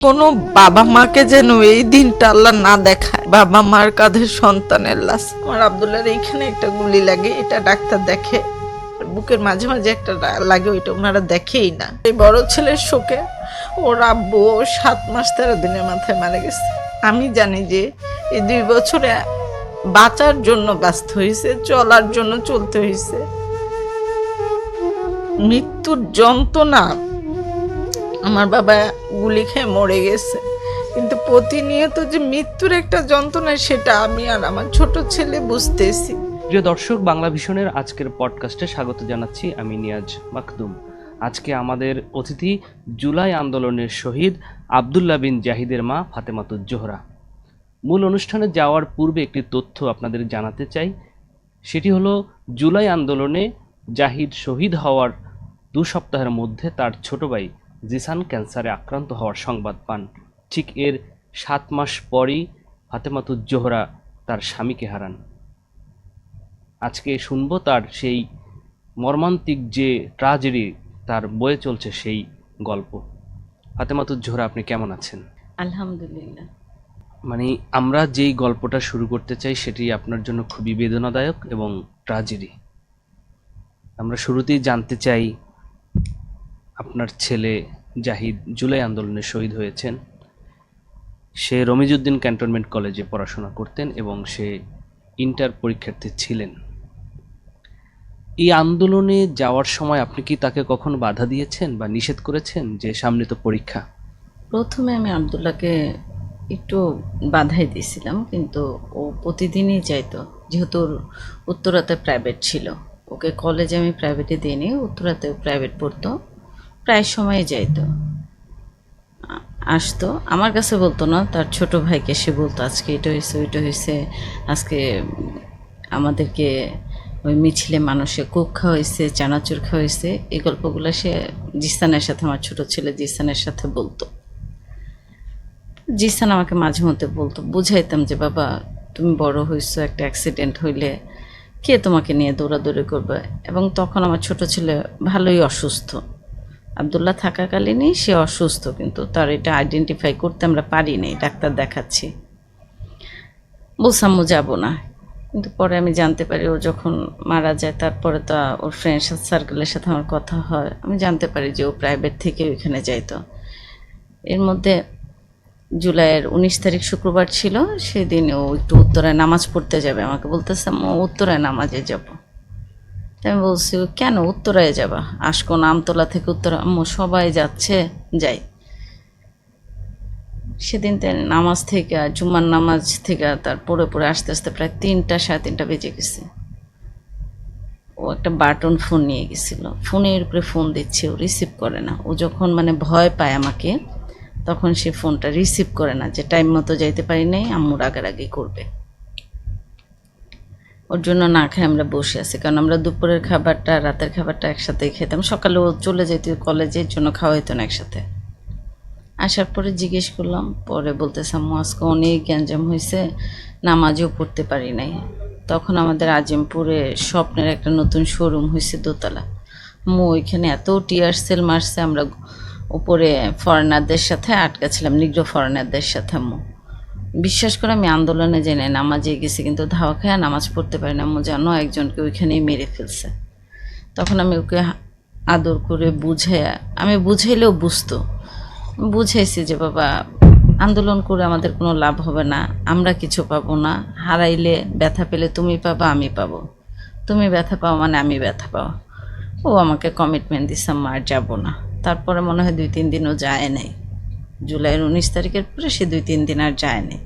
কোনো বাবা মাকে যেন এই দিনটা আল্লাহ না দেখায়, বাবা মার কাঁধে সন্তানের লাশ। আমার আব্দুল্লাহর এইখানে একটা গুলি লাগে, এটা ডাক্তার দেখে, বুকের মাঝে মাঝে একটা লাগে, ওইটা ওনারা দেখেই না। এই বড় ছেলের শোকে ওর আব্বু 7 মাস 13 দিনের মাথায় মারা গেছে। আমি জানি যে এই 2 বছরে বাঁচার জন্য ব্যস্ত হয়েছে, চলার জন্য চলতে হয়েছে। মৃত্যুর যন্ত্রণা, আমার বাবা গুলি খেয়ে মরে গেছে, কিন্তু প্রতিনিয়ত যে মৃত্যুর একটা যন্ত্রণা সেটা আমি আর আমার ছোট ছেলে বুঝতেছি। প্রিয় দর্শক, বাংলা ভিশনের আজকের পডকাস্টে স্বাগত জানাচ্ছি। আমি নিয়াজ মাকদুম। আজকে আমাদের অতিথি জুলাই আন্দোলনের শহীদ আব্দুল্লাহ বিন জাহিদের মা ফাতেমাতুজ জোহরা। মূল অনুষ্ঠানে যাওয়ার পূর্বে একটি তথ্য আপনাদের জানাতে চাই। সেটি হলো, জুলাই আন্দোলনে জাহিদ শহীদ হওয়ার 2 সপ্তাহের মধ্যে তার ছোট ভাই জিসান ক্যান্সারে আক্রান্ত হওয়ার সংবাদ পান। ঠিক এর 7 মাস পরই ফাতেমাতুজ জোহরা তার স্বামীকে হারান। আজকে শুনবো তার সেই মর্মান্তিক যে ট্র্যাজেডি তার বয়ে চলছে সেই গল্প। ফাতেমাতুজ জোহরা, আপনি কেমন আছেন? আলহামদুলিল্লাহ। মানে আমরা যেই গল্পটা শুরু করতে চাই সেটি আপনার জন্য খুবই বেদনাদায়ক এবং ট্র্যাজেডি। আমরা শুরুতেই জানতে চাই, আপনার ছেলে জাহিদ জুলাই আন্দোলনে শহীদ হয়েছেন। সে রমিজউদ্দিন ক্যান্টনমেন্ট কলেজে পড়াশোনা করতেন এবং সে ইন্টার পরীক্ষার্থী ছিলেন। এই আন্দোলনে যাওয়ার সময় আপনি কি তাকে কখনো বাধা দিয়েছেন বা নিষেধ করেছেন যে সামনে তো পরীক্ষা? প্রথমে আমি আব্দুল্লাহকে একটু বাধাই দিয়েছিলাম, কিন্তু ও প্রতিদিনই যাইতো, যেহেতু ওর উত্তরাতে প্রাইভেট ছিল। ওকে কলেজে আমি প্রাইভেটে দিইনি, উত্তরাতে প্রাইভেট পড়তো, প্রায় সময় যাইতো, আসতো। আমার কাছে বলতো না, তার ছোট ভাইকে সে বলতো আজকে এটা হয়েছে ওইটা হয়েছে, আজকে আমাদেরকে ওই মিছিলে মানুষে কোক খাওয়া হয়েছে, চানাচুর খাওয়া হয়েছে। এই গল্পগুলো সে জিসানের সাথে, আমার ছোট ছেলে জিসানের সাথে বলতো। জিসান আমাকে মাঝে মধ্যে বলতো, বুঝাইতাম যে বাবা তুমি বড় হয়েছো, একটা অ্যাক্সিডেন্ট হইলে কে তোমাকে নিয়ে দৌড়াদৌড়ি করবে। এবং তখন আমার ছোট ছেলে ভালোই অসুস্থ, আব্দুল্লাহ থাকাকালীনই সে অসুস্থ, কিন্তু তার এটা আইডেন্টিফাই করতে আমরা পারিনি। ডাক্তার দেখাচ্ছি, বলসাম্মু যাব না। কিন্তু পরে আমি জানতে পারি ও যখন মারা যায়, তারপরে তো ওর ফ্রেন্ড সার্কেলের সাথে আমার কথা হয়, আমি জানতে পারি যে ও প্রাইভেট থেকে ওইখানে যাইতো। এর মধ্যে জুলাইয়ের 19 তারিখ শুক্রবার ছিল, সেদিন ও একটু উত্তরায় নামাজ পড়তে যাবে। আমাকে বলতেছে ও উত্তরায় নামাজে যাব। আমি বলছি কেন উত্তরায় যাবা, আশকোন আমতলা থেকে উত্তরা। আম্মু সবাই যাচ্ছে, যাই। সেদিন নামাজ থেকে, জুম্মার নামাজ থেকে তার পড়ে পড়ে আস্তে আস্তে প্রায় 3টা 3:30 বেজে গেছে। ও একটা বাটন ফোন নিয়ে গেছিল, ফোনের উপরে ফোন দিচ্ছে, ও রিসিভ করে না। ও যখন ভয় পায় আমাকে, তখন সে ফোনটা রিসিভ করে না, যে টাইম মতো যাইতে পারি নাই, আম্মু রাগারাগি করবে। ওর জন্য না খাই আমরা বসে আছি, কারণ আমরা দুপুরের খাবারটা রাতের খাবারটা একসাথে খেতাম। সকালে ও চলে যেত কলেজের জন্য, খাওয়া হতো না একসাথে। আসার পরে জিজ্ঞেস করলাম, পরে বলতেছে আম্মু আজকে অনেক গ্যাঞ্জাম হয়েছে, নামাজও পড়তে পারি নাই। তখন আমাদের আজিমপুরে স্বপ্নের একটা নতুন শোরুম হয়েছে দোতলা। আম্মু ওইখানে এত টিয়ার সেল মারছে, আমরা উপরে ফরেনারদের সাথে আটকা ছিলাম, নিগ্রো ফরেনারদের সাথে। আম্মু বিশ্বাস করে আমি আন্দোলনে জেনে নামাজে গেছি, কিন্তু ধাওয়া খায় নামাজ পড়তে পারি না। আম্মু জানো একজনকে ওইখানেই মেরে ফেলছে। তখন আমি ওকে আদর করে আমি বুঝাইলেও বুঝতো, বুঝাইছি যে বাবা আন্দোলন করে আমাদের কোনো লাভ হবে না, আমরা কিছু পাবো না, হারাইলে ব্যথা পেলে তুমি পাবা আমি পাবো, তুমি ব্যথা পাও মানে আমি ব্যথা পাও। ও আমাকে কমিটমেন্ট দিচ্ছে আর যাবো না। তারপরে মনে হয় 2-3 দিনও যায় নাই। জুলাইয়ের 19 তারিখের পরে সে 2-3 দিন আর যায় নাই।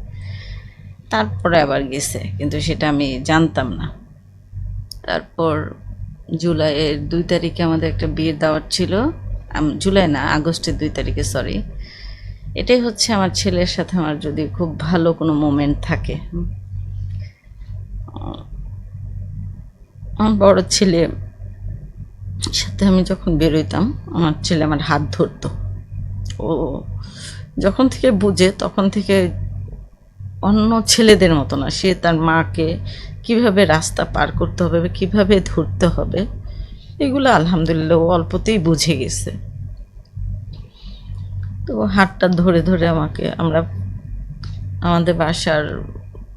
তারপরে আবার গেছে, কিন্তু সেটা আমি জানতাম না। তারপর জুলাইয়ের 2 তারিখে আমাদের একটা বিয়ের দাওয়াত ছিল, জুলাই না আগস্টের 2 তারিখে, সরি। এটাই হচ্ছে আমার ছেলের সাথে আমার যদি খুব ভালো কোনো মোমেন্ট থাকে। আমার বড় ছেলে সাথে আমি যখন বেরোইতাম, আমার ছেলে আমার হাত ধরতো। ও যখন থেকে বুঝে তখন থেকে অন্য ছেলেদের মতো না, সে তার মাকে কিভাবে রাস্তা পার করতে হবে, কিভাবে ধরতে হবে, এগুলো আলহামদুলিল্লাহ ও অল্পতেই বুঝে গেছে। তো হাতটা ধরে ধরে আমাদের বাসার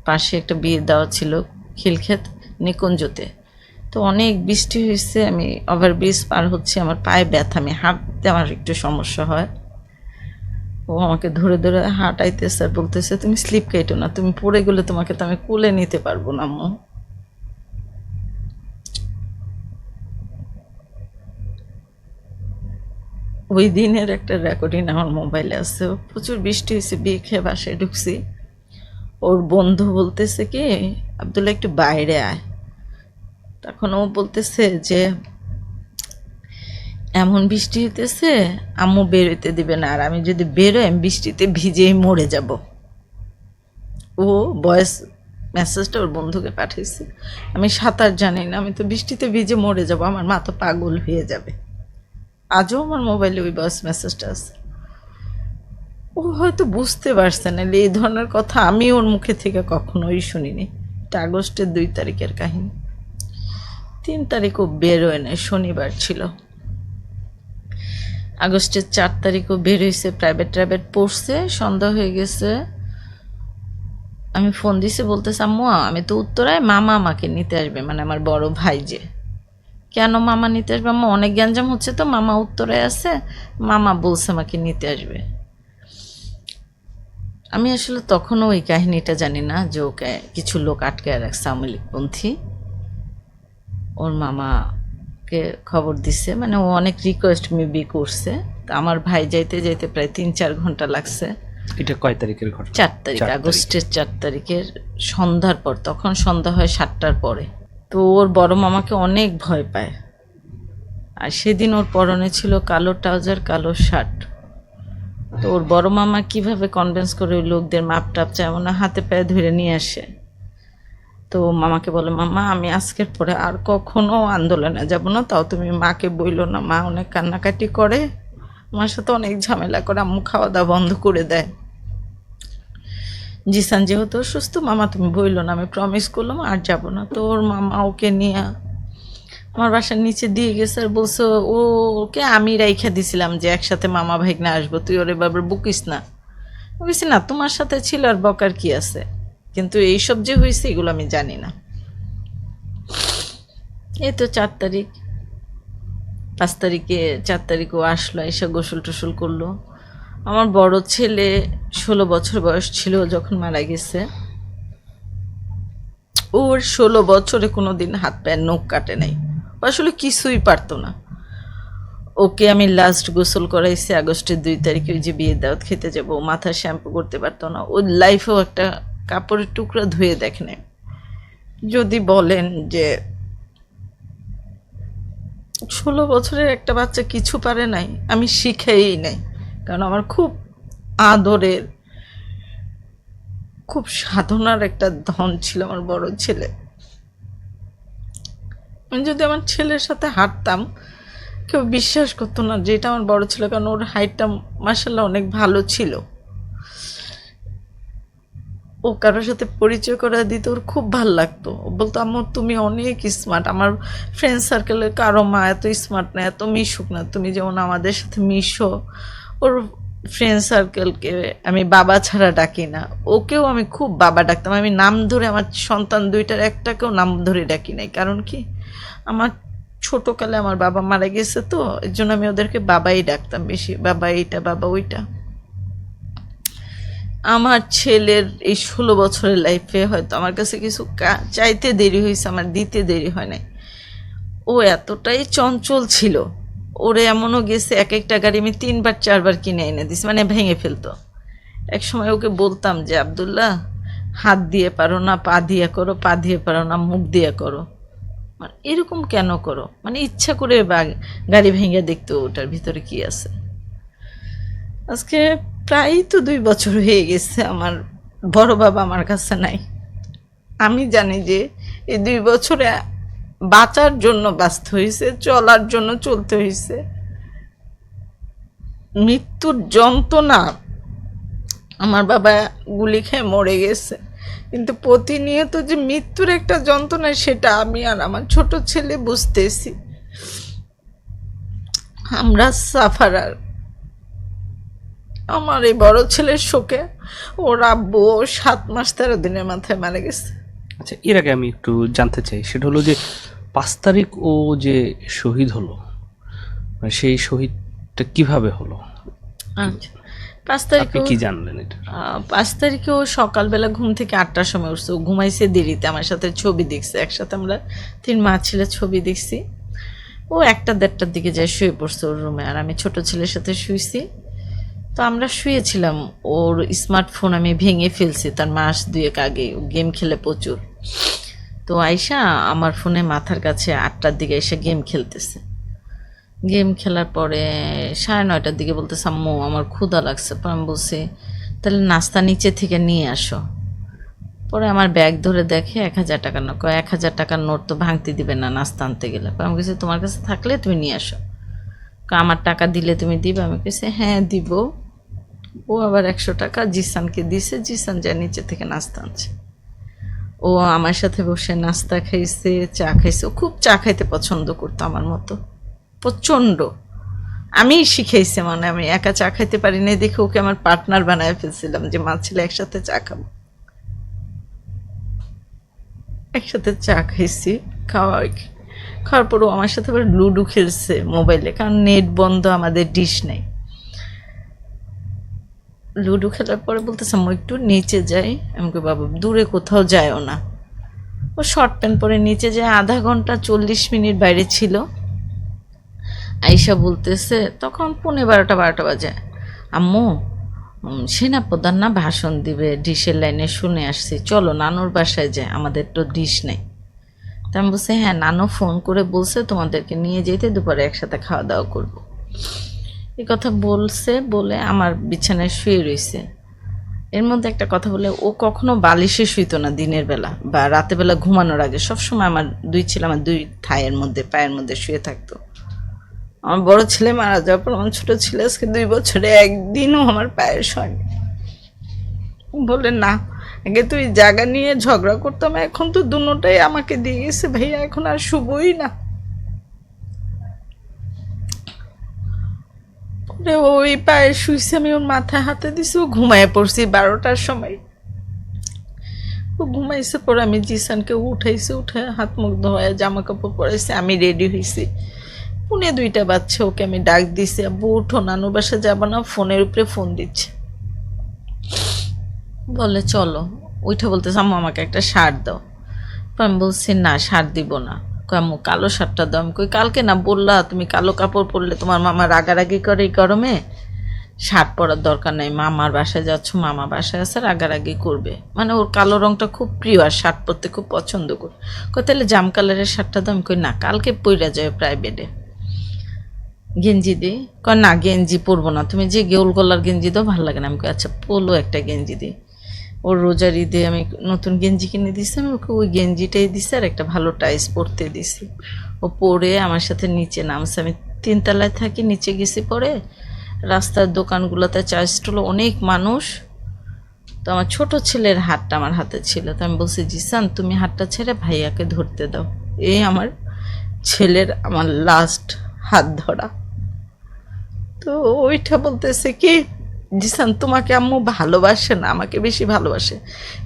পাশে একটা বিয়ে দেওয়া ছিল খিলক্ষেত নিকুঞ্জতে। তো অনেক বৃষ্টি হয়েছে, আমি ওভারব্রিজ পার হচ্ছে, আমার পায়ে ব্যথা, আমি হাঁটতে আমার একটু সমস্যা হয়। ও আমাকে ধরে ধরে হাঁটাইতেছে আর বলতেছে, তুমি স্লিপ কেটো না, তুমি পড়ে গেলে তোমাকে তো আমি কুলে নিতে পারবো না আম্মু। ওই দিনের একটা রেকর্ডিং আমার মোবাইলে আছে। প্রচুর বৃষ্টি হয়েছে, বিয়ে খেয়ে বাসায় ঢুকছি, ওর বন্ধু বলতেছে কি, আব্দুল্লাহ একটু বাইরে আয়। তখন ও বলতেছে যে এমন বৃষ্টি হইতেছে আম্মু বেরোতে দিবে না, আর আমি যদি বেরোই আমি বৃষ্টিতে ভিজেই মরে যাব। ও ভয়েস মেসেজটা ওর বন্ধুকে পাঠিয়েছে, আমি সাঁতার জানি না, আমি তো বৃষ্টিতে ভিজে মরে যাব, আমার মা তো পাগল হয়ে যাবে। আজও আমার মোবাইলে ওই ভয়েস মেসেজটা আছে। ও হয়তো বুঝতে পারছে না, এই ধরনের কথা আমি ওর মুখে থেকে কখনোই শুনিনি। এটা আগস্টের 2 তারিখের কাহিনী। 3 তারিখ ও বেরোয় না, শনিবার ছিল। আগস্টের 4 তারিখও বের হয়েছে, প্রাইভেট পড়ছে, সন্ধ্যা হয়ে গেছে। আমি ফোন দিছি, বলতেছে আম্মু আমি তো উত্তরায়, মামা আমাকে নিতে আসবে, মানে আমার বড় ভাই। যে কেন মামা নিতে আসবে আম্মু, অনেক গ্যাঞ্জাম হচ্ছে তো, মামা উত্তরায় আছে, মামা বলছে আমাকে নিতে আসবে। আমি আসলে তখনও ওই কাহিনীটা জানি না যে ওকে কিছু লোক আটকায় রাখছে, আওয়ামী লীগপন্থী। ওর মামাকে খবর দিছে, মানে ও অনেক রিকোয়েস্ট মেবি করছে। তা আমার ভাই যাইতে যাইতে প্রায় 3-4 ঘন্টা লাগছে। এটা কয় তারিখের ঘটনা? 4 তারিখ, আগস্টের 4 তারিখের সন্ধ্যার পর। তখন সন্ধ্যা হয় 7টার পরে। তো ওর বড় মামাকে অনেক ভয় পায়। আর সেদিন ওর পরনে ছিল কালো ট্রাউজার, কালো শার্ট। তো ওর বড় মামা কিভাবে কনভিন্স করে ওই লোকদের মাপ টাপ চায় না, হাতে পায়ে ধরে নিয়ে আসে। তো মামাকে বলে, মামা আমি আজকের পরে আর কখনো আন্দোলনে যাব না, তাও তুমি মাকে বইলো না, মা অনেক কান্নাকাটি করে, আমার সাথে অনেক ঝামেলা করে, আম্মু খাওয়া দাওয়া বন্ধ করে দেয়। জিসান যেহেতু অসুস্থ, মামা তুমি বইলো না, আমি প্রমিস করলাম আর যাব না। তো ওর মামা ওকে নিয়ে আমার বাসার নিচে দিয়ে গেছে আর বলছে, ওকে আমি রাইখা দিছিলাম যে একসাথে মামা ভাইগনা আসবো, তুই ওরে বাবার বুকিস না। বুঝছি না, তোমার সাথে ছিল আর বকার কি আছে, কিন্তু এইসব যে হয়েছে এগুলো আমি জানি না। এই তো 4 তারিখ, 5 তারিখে 4 তারিখও আসলো, এসে গোসল টোসল করলো। আমার বড় ছেলে 16 বছর বয়স ছিল যখন মারা গেছে। ওর 16 বছরে কোনোদিন হাত পায়ের নখ কাটে নাই, আসলে কিছুই পারতো না। ওকে আমি লাস্ট গোসল করাইছি আগস্টের 2 তারিখে, ওই যে বিয়ে দাওয়াত খেতে যাবো, মাথা শ্যাম্পু করতে পারতো না। ওর লাইফেও একটা কাপড়ের টুকরা ধুয়ে দেখে নেয়। যদি বলেন যে 16 বছরের একটা বাচ্চা কিছু পারে নাই, আমি শিখাই নাই। কারণ আমার খুব আদরের, খুব সাধনার একটা ধন ছিল আমার বড় ছেলে। আমি যদি আমার ছেলের সাথে হাঁটতাম, কেউ বিশ্বাস করতো না যে এটা আমার বড় ছিল, কারণ ওর হাইটটা মাশাআল্লাহ অনেক ভালো ছিল। ও কারোর সাথে পরিচয় করে দিতে ওর খুব ভালো লাগতো। ও বলতো, আম্মু তুমি অনেক স্মার্ট, আমার ফ্রেন্ড সার্কেলের কারো মা এত স্মার্ট না, এত মিশুক না, তুমি যেমন আমাদের সাথে মিশো। ওর ফ্রেন্ড সার্কেলকে আমি বাবা ছাড়া ডাকি না, ওকেও আমি খুব বাবা ডাকতাম। আমি নাম ধরে, আমার সন্তান 2টার একটাকেও নাম ধরে ডাকি নাই। কারণ কি, আমার ছোটোকালে আমার বাবা মারা গেছে, তো এর জন্য আমি ওদেরকে বাবাই ডাকতাম বেশি, বাবা এইটা, বাবা ওইটা। আমার ছেলের এই 16 বছরের লাইফে হয়তো আমার কাছে কিছু চাইতে দেরি হয়েছে, আমার দিতে দেরি হয় নাই। ও এতটাই চঞ্চল ছিল, ওরে এমনও গেছে এক একটা গাড়ি আমি 3-4 কিনে এনে দিছি, মানে ভেঙে ফেলতো। এক সময় ওকে বলতাম যে আব্দুল্লাহ হাত দিয়ে পারো না, পা দিয়ে করো, পা দিয়ে পারো না, মুখ দিয়ে করো, মানে এরকম কেন করো, মানে ইচ্ছা করে গাড়ি ভেঙে দেখতো ওটার ভিতরে কি আছে। আজকে প্রায় তো 2 বছর হয়ে গেছে আমার বড় বাবা আমার কাছে নাই। আমি জানি যে এই 2 বছরে বাঁচার জন্য ব্যস্ত হয়েছে, চলার জন্য চলতে হয়েছে। মৃত্যুর যন্ত্রণা, আমার বাবা গুলি খেয়ে মরে গেছে, কিন্তু প্রতিনিয়ত যে মৃত্যুর একটা যন্ত্রণা, সেটা আমি আর আমার ছোট ছেলে বুঝতেছি। আমরা সাফারার। আমার এই বড় ছেলের শোকে ওর আব্বু 7 মাস 13 দিনের মাথায় মারা গেছে। আচ্ছা, এর আগে আমি একটু জানতে চাই, সেটা হলো যে 5 তারিখ ও যে শহীদ হলো, মানে সেই শহীদটা কিভাবে হলো, আচ্ছা, 5 তারিখে আপনি কি জানলেন এটা? 5 তারিখে ও সকালবেলা ঘুম থেকে 8টার সময় উঠছে। ও ঘুমাইছে দেরিতে, আমার সাথে ছবি দেখছে, একসাথে আমরা 3 মা ছেলে ছবি দেখছি। ও 1টা-1:30টার দিকে যায় শুয়ে পড়ছে ওর রুমে, আর আমি ছোট ছেলের সাথে শুয়েছি। তো আমরা শুয়েছিলাম, ওর স্মার্টফোন আমি ভেঙে ফেলছি তার মাস 2 আগে। ও গেম খেলে প্রচুর। তো আয়শা আমার ফোনে মাথার কাছে 8টার দিকে এসে গেম খেলতেছে। গেম খেলার পরে 9:30টার দিকে বলতেছে আম্মু আমার ক্ষুধা লাগছে। পরে আমি বলছি তাহলে নাস্তা নিচে থেকে নিয়ে আসো। পরে আমার ব্যাগ ধরে দেখে 1000 টাকার নোট। 1000 টাকার নোট তো ভাঙতে দিবে না নাস্তা আনতে গেলে। পরে আমি বলছি তোমার কাছে থাকলে তুমি নিয়ে আসো। আমার টাকা দিলে তুমি দিবে? আমি বলছি হ্যাঁ দিব। ও আবার 100 টাকা জিসানকে দিছে, জিসান যা নিচে থেকে নাস্তা আনছে। ও আমার সাথে বসে নাস্তা খাইছে, চা খাইছে। ও খুব চা খাইতে পছন্দ করতো আমার মতো, প্রচণ্ড। আমি শিখাইছি, মানে আমি একা চা খাইতে পারি না দেখে ওকে আমার পার্টনার বানায় ফেলছিলাম, যে মা ছেলে একসাথে চা খাবো। একসাথে চা খাইছি। খাওয়ার পরও আমার সাথে আবার লুডো খেলছে মোবাইলে, কারণ নেট বন্ধ, আমাদের ডিশ নেই। লুডো খেলার পরে বলতেছে আমি একটু নিচে যাই। আমাকে বাবা দূরে কোথাও যায়ও না। ও শর্ট প্যান্ট পরে নিচে যায়। আধা ঘন্টা 40 মিনিট বাইরে ছিল। আইসা বলতেছে, তখন 12:30 বাজে, আম্মু সেনাপ্রধান না ভাষণ দিবে, ডিশের লাইনে শুনে আসছি, চলো নানুর বাসায় যায়, আমাদের তো ডিশ নেই। তা আমি বলছি হ্যাঁ, নানু ফোন করে বলছে তোমাদেরকে নিয়ে যেতে, দুপুরে একসাথে খাওয়া দাওয়া করবো। এই কথা বলছে, বলে আমার বিছানায় শুয়ে রয়েছে। এর মধ্যে একটা কথা বলে, ও কখনো বালিশে শুইতো না দিনের বেলা বা রাতের বেলা ঘুমানোর আগে। সবসময় আমার 2 ছেলে আমার 2 থায়ের মধ্যে, পায়ের মধ্যে শুয়ে থাকতো। আমার বড় ছেলে মারা যাওয়ার পর আমার ছোট ছেলে আজকে 2 বছরে একদিনও আমার পায়ের সঙ্গে বলে না। আগে তুই জায়গা নিয়ে ঝগড়া করতাম, এখন তো দুটোটাই আমাকে দিয়ে গেছে ভাইয়া, এখন আর শুবই না। পরে ওই পায়ে শুইছে, আমি ওর মাথায় হাতে দিছি, ও ঘুমায় পড়ছি 12টার সময়। ও ঘুমাইছে, পরে আমি জিসানকে উঠাইছি, উঠে হাত মুখ ধোয়া জামা কাপড় পরাইছি, আমি রেডি হয়েছি। 1:45 বাজছে, ওকে আমি ডাক দিছি, আব্বু উঠো, নানু বাসা যাবো না। ফোনের উপরে ফোন দিচ্ছে, বলে চলো। উঠে বলতেছে আম্মু আমাকে একটা শার্ট দাও। আমি বলছি না, শার্ট দিব না। আম্মু কালো শার্টটা দাও। আমি কই কালকে না বললা তুমি কালো কাপড় পরলে তোমার মামা রাগারাগি করে এই গরমে, শার্ট পরার দরকার নাই, মামার বাসায় যাচ্ছ, মামা বাসায় আছে, রাগারাগি করবে। মানে ওর কালো রংটা খুব প্রিয়, আর শার্ট পরতে খুব পছন্দ করে। কই তাহলে জাম কালারের শার্টটা দাও। আমি কই না, কালকে পইরা যায় প্রাইভেটে, গেঞ্জি দিই। কয় না গেঞ্জি পরবো না, তুমি যে গোল গলার গেঞ্জি দাও ভালো লাগে না। আমি কই আচ্ছা পোলো একটা গেঞ্জি দিই। ওর রোজার ঈদে আমি নতুন গেঞ্জি কিনে দিছি, আমি ওকে ওই গেঞ্জিটাই দিছি, আর একটা ভালো টাইস পরতে দিছি। ও পরে আমার সাথে নিচে নামছে। আমি 3 তলায় থাকি, নিচে গেছি। পরে রাস্তার দোকানগুলোতে চা স্টল, অনেক মানুষ। তো আমার ছোট ছেলের হাতটা আমার হাতে ছিল। তো আমি বলছি জিসান তুমি হাতটা ছেড়ে ভাইয়াকে ধরতে দাও। এই আমার ছেলের আমার লাস্ট হাত ধরা। তো ওইটা বলতেছে কি, জিসান তোমাকে আম্মু ভালোবাসে না, আমাকে বেশি ভালোবাসে,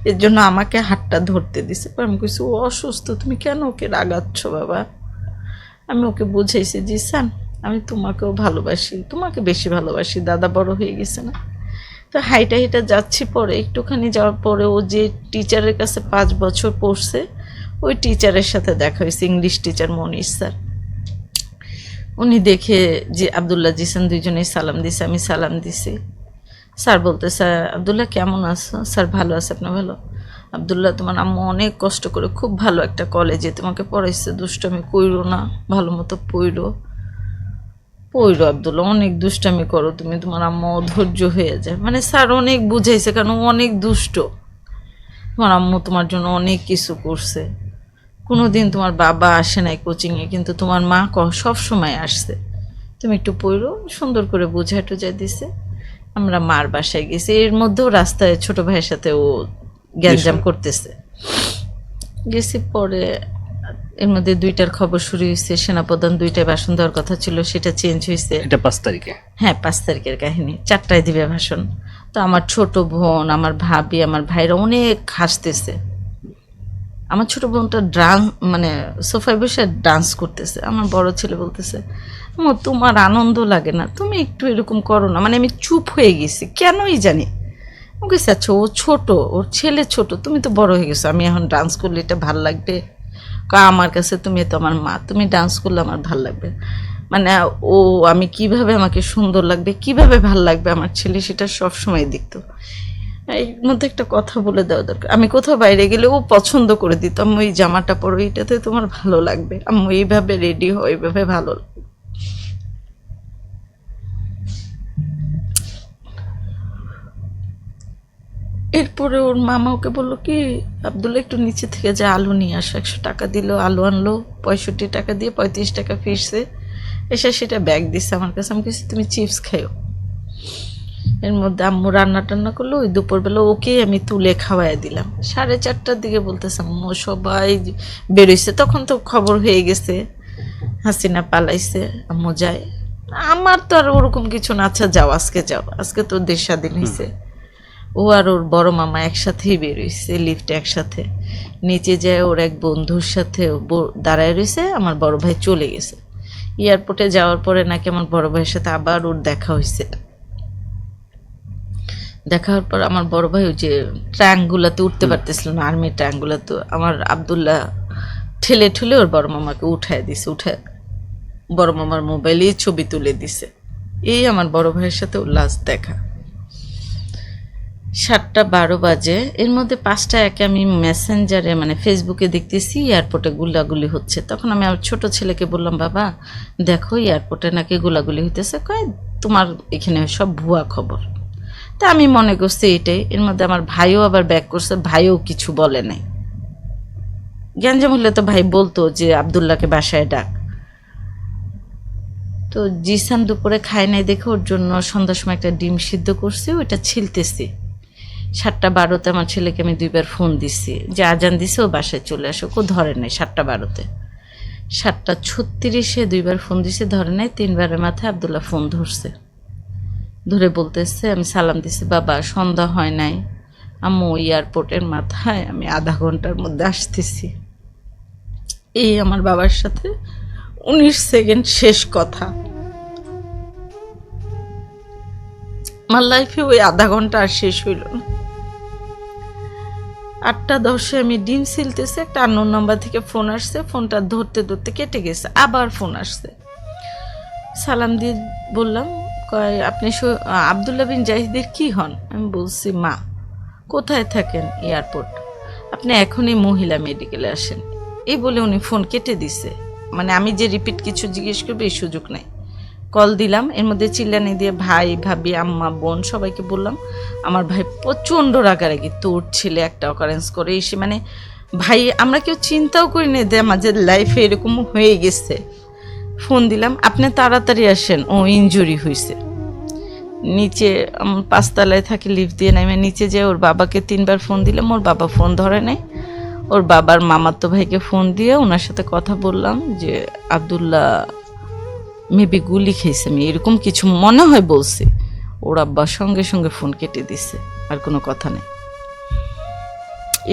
এর জন্য আমাকে হাতটা ধরতে দিছে। আমি কইছি ও অসুস্থ, তুমি কেন ওকে রাগাচ্ছ বাবা? আমি ওকে বুঝাইছি জিসান আমি তোমাকেও ভালোবাসি, তোমাকে বেশি ভালোবাসি, দাদা বড় হয়ে গেছে না। তো হাইটা হাইটা যাচ্ছি। পরে একটুখানি যাওয়ার পরে ও যে টিচারের কাছে 5 বছর পড়ছে, ওই টিচারের সাথে দেখা হয়েছে, ইংলিশ টিচার মনির স্যার। উনি দেখে যে আবদুল্লাহ জিসান দুইজনেই সালাম দিছে, আমি সালাম দিছি। স্যার বলতে, স্যার আবদুল্লাহ কেমন আছো? স্যার ভালো আছে, আপনার ভালো? আবদুল্লাহ তোমার আম্মু অনেক কষ্ট করে খুব ভালো একটা কলেজে তোমাকে পড়াইছে, দুষ্টামি কইরো না, ভালো মতো পড়ো আবদুল্লাহ, অনেক দুষ্টামি করো তুমি, তোমার আম্মু অধৈর্য হয়ে যায়। মানে স্যার অনেক বুঝাইছে, কারণ অনেক দুষ্ট। তোমার আম্মু তোমার জন্য অনেক কিছু করছে, কোনোদিন তোমার বাবা আসে নাই কোচিংয়ে, কিন্তু তোমার মা সব সময় আসছে, তুমি একটু পড়ো, সুন্দর করে বুঝাই টুঝাই দিছে। আমরা মার বাসায় গেছি, এর মধ্যেও রাস্তায় ছোট ভাইয়ের সাথে ও গ্যাঞ্জাম করতেছে। গেছি, পরে এর মধ্যে 2টার খবর শুরু হয়েছে, সেনাপ্রধান 2টায় ভাষণ দেওয়ার কথা ছিল, সেটা চেঞ্জ হয়েছে। এটা 5 তারিখে। হ্যাঁ, 5 তারিখের কাহিনী, 4টায় দিবে ভাষণ। তো আমার ছোট বোন, আমার ভাবি, আমার ভাইরা অনেক হাসতেছে। আমার ছোট বোনটা মানে সোফায় বসে ডান্স করতেছে। আমার বড় ছেলে বলতেছে, তোমার আনন্দ লাগে না, তুমি একটু এরকম করো না। মানে আমি চুপ হয়ে গেছি, কেনই জানি। ওকে, আচ্ছা ও ছোট, ওর ছেলে ছোট, তুমি তো বড় হয়ে গেছো, আমি এখন ডান্স করলে এটা ভাল লাগবে? আমার কাছে তুমি তো আমার মা, তুমি ডান্স করলে আমার ভাল লাগবে। মানে ও আমি কিভাবে, আমাকে সুন্দর লাগবে, কিভাবে ভাল লাগবে আমার ছেলে, সেটা সবসময় দেখতো। এর মধ্যে একটা কথা বলে দেওয়া দরকার, আমি কোথাও বাইরে গেলে ও পছন্দ করে দিত, আম্মু এই জামাটা পরো, এইটাতে তোমার ভালো লাগবে, আম্মু এইভাবে রেডি হয়, এইভাবে ভালো লাগবে। এরপরে ওর মামা ওকে বললো কি, আব্দুল্লাহ একটু নিচে থেকে যে আলু নিয়ে আসো। 100 টাকা দিল, আলু আনলো, 65 টাকা দিয়ে 35 টাকা ফিরছে। এসে সেটা ব্যাগ দিচ্ছে আমার কাছে। আমি কিছু তুমি চিপস খাইও। এর মধ্যে আম্মু রান্না টান্না করলো। ওই দুপুরবেলা ওকে আমি তুলে খাওয়াই দিলাম। 4:30টার দিকে বলতেছে আম্মু সবাই বেরোইছে। তখন তো খবর হয়ে গেছে হাসিনা পালাইছে, আম্মু যায়। আমার তো আর ওরকম কিছু না, আচ্ছা যাও, আজকে যাও, আজকে তো দেশ স্বাধীন হয়েছে। ও আর ওর বড় মামা একসাথেই বেরোইছে, লিফটে একসাথে। নিচে যায় ওর এক বন্ধুর সাথে দাঁড়ায় রয়েছে। আমার বড় ভাই চলে গেছে। এয়ারপোর্টে যাওয়ার পরে নাকি আমার বড় ভাইয়ের সাথে আবার ওর দেখা হয়েছে। দেখা হওয়ার পর আমার বড় ভাই ওই যে ট্রাঙ্কগুলাতে উঠতে পারতেছিল না, আর্মি ট্রাঙ্কগুলাতে, আমার আব্দুল্লাহ ঠেলে ঠেলে ওর বড় মামাকে উঠায় দিছে। উঠে বড় মামার মোবাইলে ছবি তুলে দিছে। এই আমার বড় ভাইয়ের সাথে ওর লাস্ট দেখা। 7:12 বাজে। এর মধ্যে 5:01 আমি মেসেঞ্জারে মানে ফেসবুকে দেখতেছি এয়ারপোর্টে গুলাগুলি হচ্ছে। তখন আমি আমার ছোট ছেলেকে বললাম, বাবা দেখো এয়ারপোর্টে নাকি গুলাগুলি হইতেছে। কয় তোমার এখানে সব ভুয়া খবর। তা আমি মনে করছি এটাই। এর মধ্যে আমার ভাইও আবার ব্যাক করছে, ভাইও কিছু বলে নাই। গ্যাঞ্জাম হলে তো ভাই বলতো যে আব্দুল্লাহকে বাসায় ডাক। তো জিসান দুপুরে খায় নাই দেখে ওর জন্য সন্ধ্যার সময় একটা ডিম সিদ্ধ করছি, ওইটা ছিলতেছি। 7:12 আমার ছেলেকে আমি 2বার ফোন দিচ্ছি যে আজান দিছে, ও বাসায় চলে আসো। ও ধরে নাই 7:12। 7:36 2বার ফোন দিছে, ধরে নাই। 3বারের মাথায় আব্দুল্লাহ ফোন ধরছে। ধরে বলতেছে, আমি সালাম দিছি, বাবা সন্ধ্যা হয় নাই, আম্মু এয়ারপোর্টের মাথায়, আমি আধা ঘন্টার মধ্যে আসতেছি। এই আমার বাবার সাথে 19 সেকেন্ড শেষ কথা। আমার লাইফে ওই আধা ঘন্টা আর শেষ হইল না। 8:10 আমি ডিম ছিলতেছে, একটা আননোন নাম্বার থেকে ফোন আসছে। ফোনটা ধরতে ধরতে কেটে গেছে, আবার ফোন আসছে। সালাম দিয়ে বললাম, কয় আপনি আব্দুল্লাহ বিন জাহিদের কি হন? আমি বলছি মা। কোথায় থাকেন? এয়ারপোর্ট। আপনি এখনই মহিলা মেডিকেলে আসেন। এই বলে উনি ফোন কেটে দিছে। মানে আমি যে রিপিট কিছু জিজ্ঞেস করবো এই সুযোগ নাই। কল দিলাম, এর মধ্যে চিল্লানি দিয়ে ভাই ভাবি আম্মা বোন সবাইকে বললাম। আমার ভাই প্রচণ্ড রাগারাগি, তোর ছেলে একটা অকারেন্স করে এসে, মানে ভাই আমরা কেউ চিন্তাও করি না যে আমাদের লাইফে এরকম হয়ে গেছে। ফোন দিলাম, আপনি তাড়াতাড়ি আসেন, ও ইনজুরি হয়েছে। নিচে 5 তলায় থাকি, লিফট দিয়ে নামে নিচে যেয়ে ওর বাবাকে 3বার ফোন দিলাম, ওর বাবা ফোন ধরে নাই। ওর বাবার মামাতো ভাইকে ফোন দিয়ে ওনার সাথে কথা বললাম যে আব্দুল্লাহ মেবি গুলি খেয়েছে, আমি এরকম কিছু মনে হয় বলছি। ওর আব্বা সঙ্গে সঙ্গে ফোন কেটে দিছে, আর কোনো কথা নেই।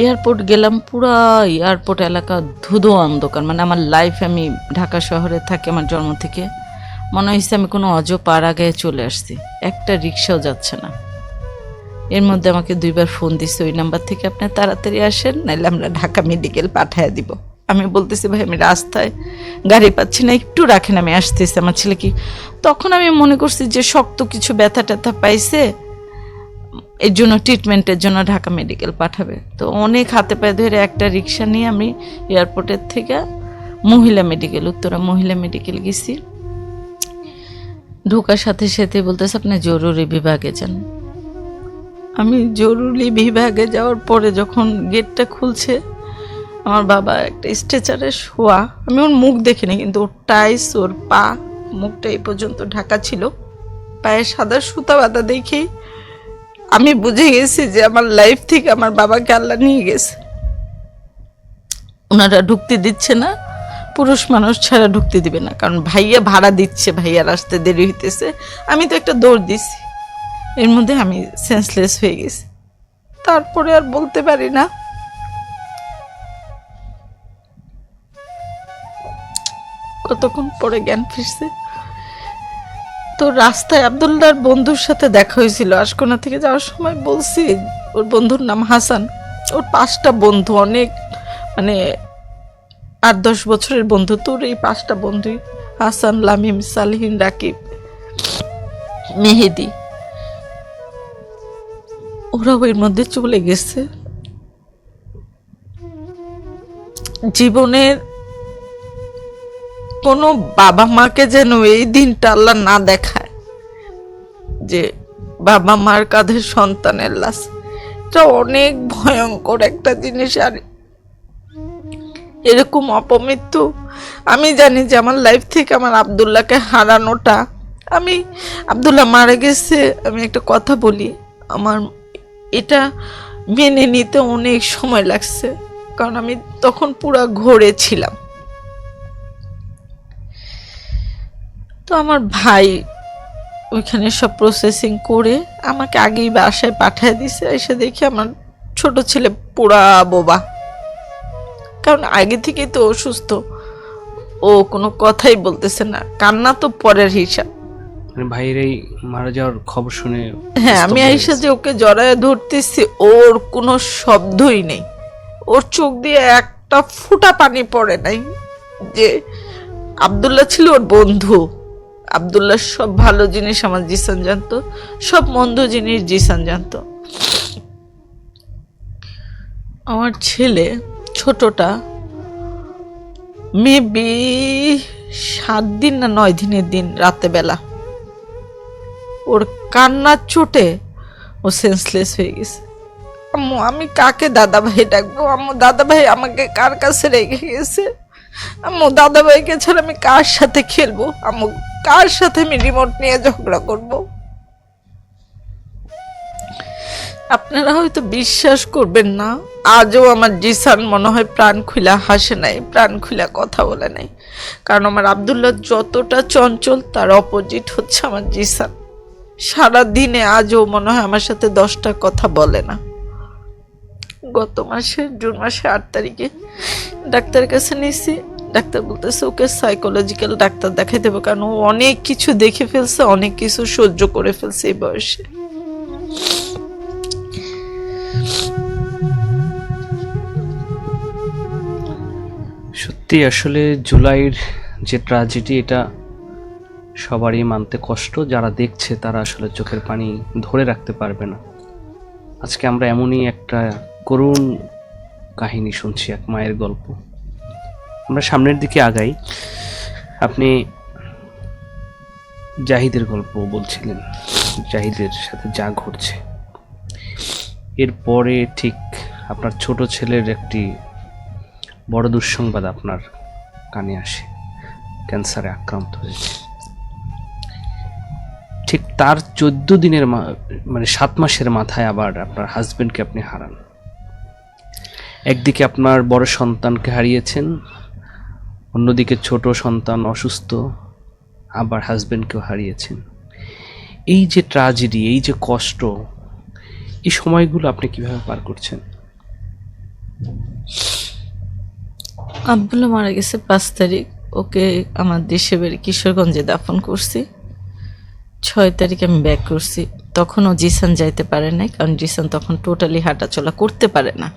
এয়ারপোর্ট গেলাম, পুরা এয়ারপোর্ট এলাকা ধুধু অন্ধকার। মানে আমার লাইফ, আমি ঢাকা শহরে থাকি আমার জন্ম থেকে, মনে হয়েছে আমি কোনো পাড়া গায়ে চলে আসছি। একটা রিক্সাও যাচ্ছে না। এর মধ্যে আমাকে 2বার ফোন দিছে ওই নাম্বার থেকে, আপনি তাড়াতাড়ি আসেন, নাহলে আমরা ঢাকা মেডিকেল পাঠায় দিব। আমি বলতেছি ভাই আমি রাস্তায় গাড়ি পাচ্ছি না, একটু রাখেন আমি আসতেছি। আমার ছেলে কি, তখন আমি মনে করছি যে শক্ত কিছু ব্যথা ট্যাথা পাইছে, এর জন্য ট্রিটমেন্টের জন্য ঢাকা মেডিকেল পাঠাবে। তো অনেক হাতে পায়ে ধরে একটা রিক্সা নিয়ে আমি এয়ারপোর্টের থেকে মহিলা মেডিকেল, উত্তরা মহিলা মেডিকেল গেছি। ঢোকার সাথে সাথে বলতেছে আপনি জরুরি বিভাগে যান। আমি জরুরি বিভাগে যাওয়ার পরে যখন গেটটা খুলছে, আমার বাবা একটা স্ট্রেচারে শোয়া। আমি ওর মুখ দেখিনি, কিন্তু ওর টাইস, ওর পা, মুখটা এই পর্যন্ত ঢাকা ছিল। পায়ে সাদা সুতা বাঁধা দেখেই আমি বুঝে গেছি যে আমার লাইফ থেকে আমার বাবাকে আল্লাহ নিয়ে গেছে। ওনারা ঢুকতে দিচ্ছে না। পুরুষ মানুষ ছাড়া ঢুকতে দিবে না, কারণ ভাইয়া ভাড়া দিচ্ছে, ভাইয়ার আসতে দেরি হইতেছে। আমি তো একটা দৌড় দিছি, এর মধ্যে আমি সেন্সলেস হয়ে গেছি। তারপরে আর বলতে পারি না। কতক্ষণ পরে জ্ঞান ফিরছে। তো রাস্তায় আব্দুল্লাহর বন্ধুর সাথে দেখা হয়েছিল, আশকোনা থেকে যাওয়ার সময়। বলছি ওর বন্ধুর নাম হাসান। ওর 5টা বন্ধু, অনেক মানে 8-10 বছরের বন্ধু। তোর এই 5টা বন্ধুই হাসান, লামিম, সালিহিন, রাকিব, মেহেদি, ওরাও এর মধ্যে চলে গেছে। জীবনের কোনো বাবা মাকে যেন এই দিনটা আল্লাহ না দেখায় যে বাবা মার কাঁধে সন্তানের লাশ। এটা অনেক ভয়ঙ্কর একটা জিনিস। আর এরকম অপমৃত্যু আমি জানি যে আমার লাইফ থেকে আমার আব্দুল্লাহকে হারানোটা, আমি আব্দুল্লাহ মারা গেছে, আমি একটা কথা বলি, আমার এটা মেনে নিতে অনেক সময় লাগছে, কারণ আমি তখন পুরা ঘোরে ছিলাম। তো আমার ভাই ওইখানে সব প্রসেসিং করে আমাকে আগেই বাসায় পাঠিয়ে দিছে। এসে দেখি আমার ছোট ছেলে পুরা বোবা, কারণ আগে থেকেই তো অসুস্থ, ও কোনো কথাই বলতেছে না। কান্না তো পরের হিসাব। মানে ভাইয়ের এই মারা যাওয়ার খবর শুনে হ্যাঁ, আমি আইসা যে ওকে জড়ায় ধরতেছি, ওর কোনো শব্দই নেই, ওর চোখ দিয়ে একটা ফোঁটা পানি পড়ে নাই। যে আব্দুল্লাহ ছিল ওর বন্ধু, আব্দুল্লাহ সব ভালো জিনিস আমার জিসান জানতো, সব মন্দ জিনিস জিসান জানতো। আমার ছেলে ছোটটা মেবি 7 দিন না 9 দিনের দিন রাতে বেলা ওর কান্নার চোটে ও সেন্সলেস হয়ে গেছে। আম্মু, আমি কাকে দাদা ভাই ডাকবো? আম্মু, দাদা ভাই আমাকে কার কাছে রেখে গেছে? আম্মু, দাদা ভাইকে ছাড়া আমি কার সাথে খেলবো? আম্মু, কার সাথে আমি রিমোট নিয়ে ঝগড়া করব? আপনারা হয়তো বিশ্বাস করবেন না, আজও আমার জিসান মনে হয় প্রাণ খুলা হাসে নাই, প্রাণ খুলা কথা বলে নাই। কারণ আমার আব্দুল্লাহ যতটা চঞ্চল, তার অপোজিট হচ্ছে আমার জিসান। সারা দিনে আজও মনে হয় আমার সাথে 10টা কথা বলে না। গত মাসে জুন মাসে 8 তারিখে ডাক্তারের কাছে নিয়েছি। ডাক্তার বলতেছে ওকে সাইকোলজিক্যাল ডাক্তার দেখাই দেবো, কারণ ও অনেক কিছু দেখে ফেলছে, অনেক কিছু সহ্য করে ফেলছে এই বয়সে। সত্যি আসলে জুলাইয়ের যে ট্র্যাজেডি, এটা সবারই মানতে কষ্ট। যারা দেখছে তারা আসলে চোখের পানি ধরে রাখতে পারবে না। আজকে আমরা এমনই একটা করুণ কাহিনী শুনছি, এক মায়ের গল্প। আমরা সামনের দিকে আগাই। আপনি জাহিদের গল্প বলছিলেন, জাহিদের সাথে যা ঘটছে। এরপরে ঠিক আপনার ছোট ছেলের একটি বড় দুঃসংবাদ আপনার কানে আসে, ক্যান্সারে আক্রান্ত হয়েছে। ঠিক তার 14 দিনের মানে 7 মাসের মাথায় আবার আপনার হাজবেন্ডকে আপনি হারান। একদিকে আপনার বড় সন্তানকে হারিয়েছেন, অন্যদিকে ছোট সন্তান অসুস্থ, আবার হাজবেন্ডকেও হারিয়েছেন। এই যে ট্র্যাজেডি, এই যে কষ্ট, এই সময়গুলো আপনি কিভাবে পার করছেন? আব্দুল্লাহ মারা গেছে 5 তারিখ। ওকে আমার দেশে বাড়ি কিশোরগঞ্জে দাফন করছি। 6 তারিখ আমি ব্যাক করছি। তখনও জিসান যাইতে পারে নাই, কারণ জিসান তখন টোটালি হাঁটাচলা করতে পারে না।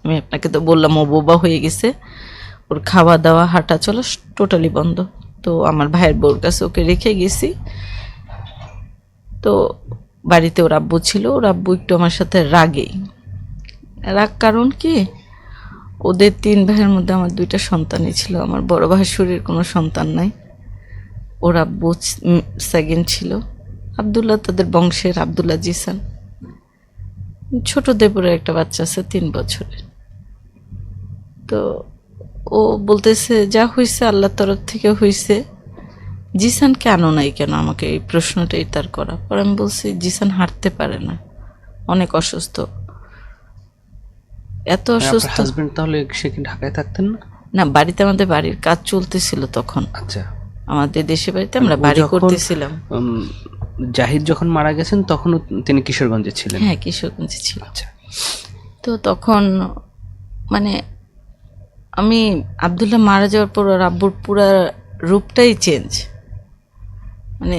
আমি আপনাকে তো বললাম ও বোবা হয়ে গেছে, ওর খাওয়া দাওয়া হাঁটাচলা টোটালি বন্ধ। তো আমার ভাইয়ের বউর কাছে ওকে রেখে গেছি। তো বাড়িতে ওর আব্বু ছিল, ওর আব্বু একটু আমার সাথে রাগেই। রাগ কারণ কি, ওদের 3 ভাইয়ের মধ্যে আমার 2টা সন্তানই ছিল। আমার বড় ভাসুরের কোনো সন্তান নাই, ওর আব্বু সেকেন্ড ছিল। আব্দুল্লাহ তাদের বংশের, আব্দুল্লাহ জিসান। ছোট দেবরের একটা বাচ্চা আছে 3 বছরের। তো ও বলতেছে যা হয়েছে আল্লাহর তরফ থেকে হয়েছে, জিসান কেন নাই কেন? আমাকে এই প্রশ্নটাই তার করা। পর আমি বলছি জিসান হাঁটতে পারে না, অনেক অসুস্থ, এত অসুস্থ। হাজবেন্ড তাহলে সে কি ঢাকায় থাকতেন না? না, বাড়িতে আমাদের বাড়ির কাজ চলতেছিল তখন। আচ্ছা, আমাদের দেশে বাড়িতে আমরা ও বাড়ি যখন, করতেছিলাম। জাহিদ যখন মারা গেছেন তখন তিনি কিশোরগঞ্জে ছিলেন? হ্যাঁ, কিশোরগঞ্জে ছিল। আচ্ছা, তো তখন মানে আমি আব্দুল্লাহ মারা যাওয়ার পর ওর আব্বুর পুরা রূপটাই চেঞ্জ। মানে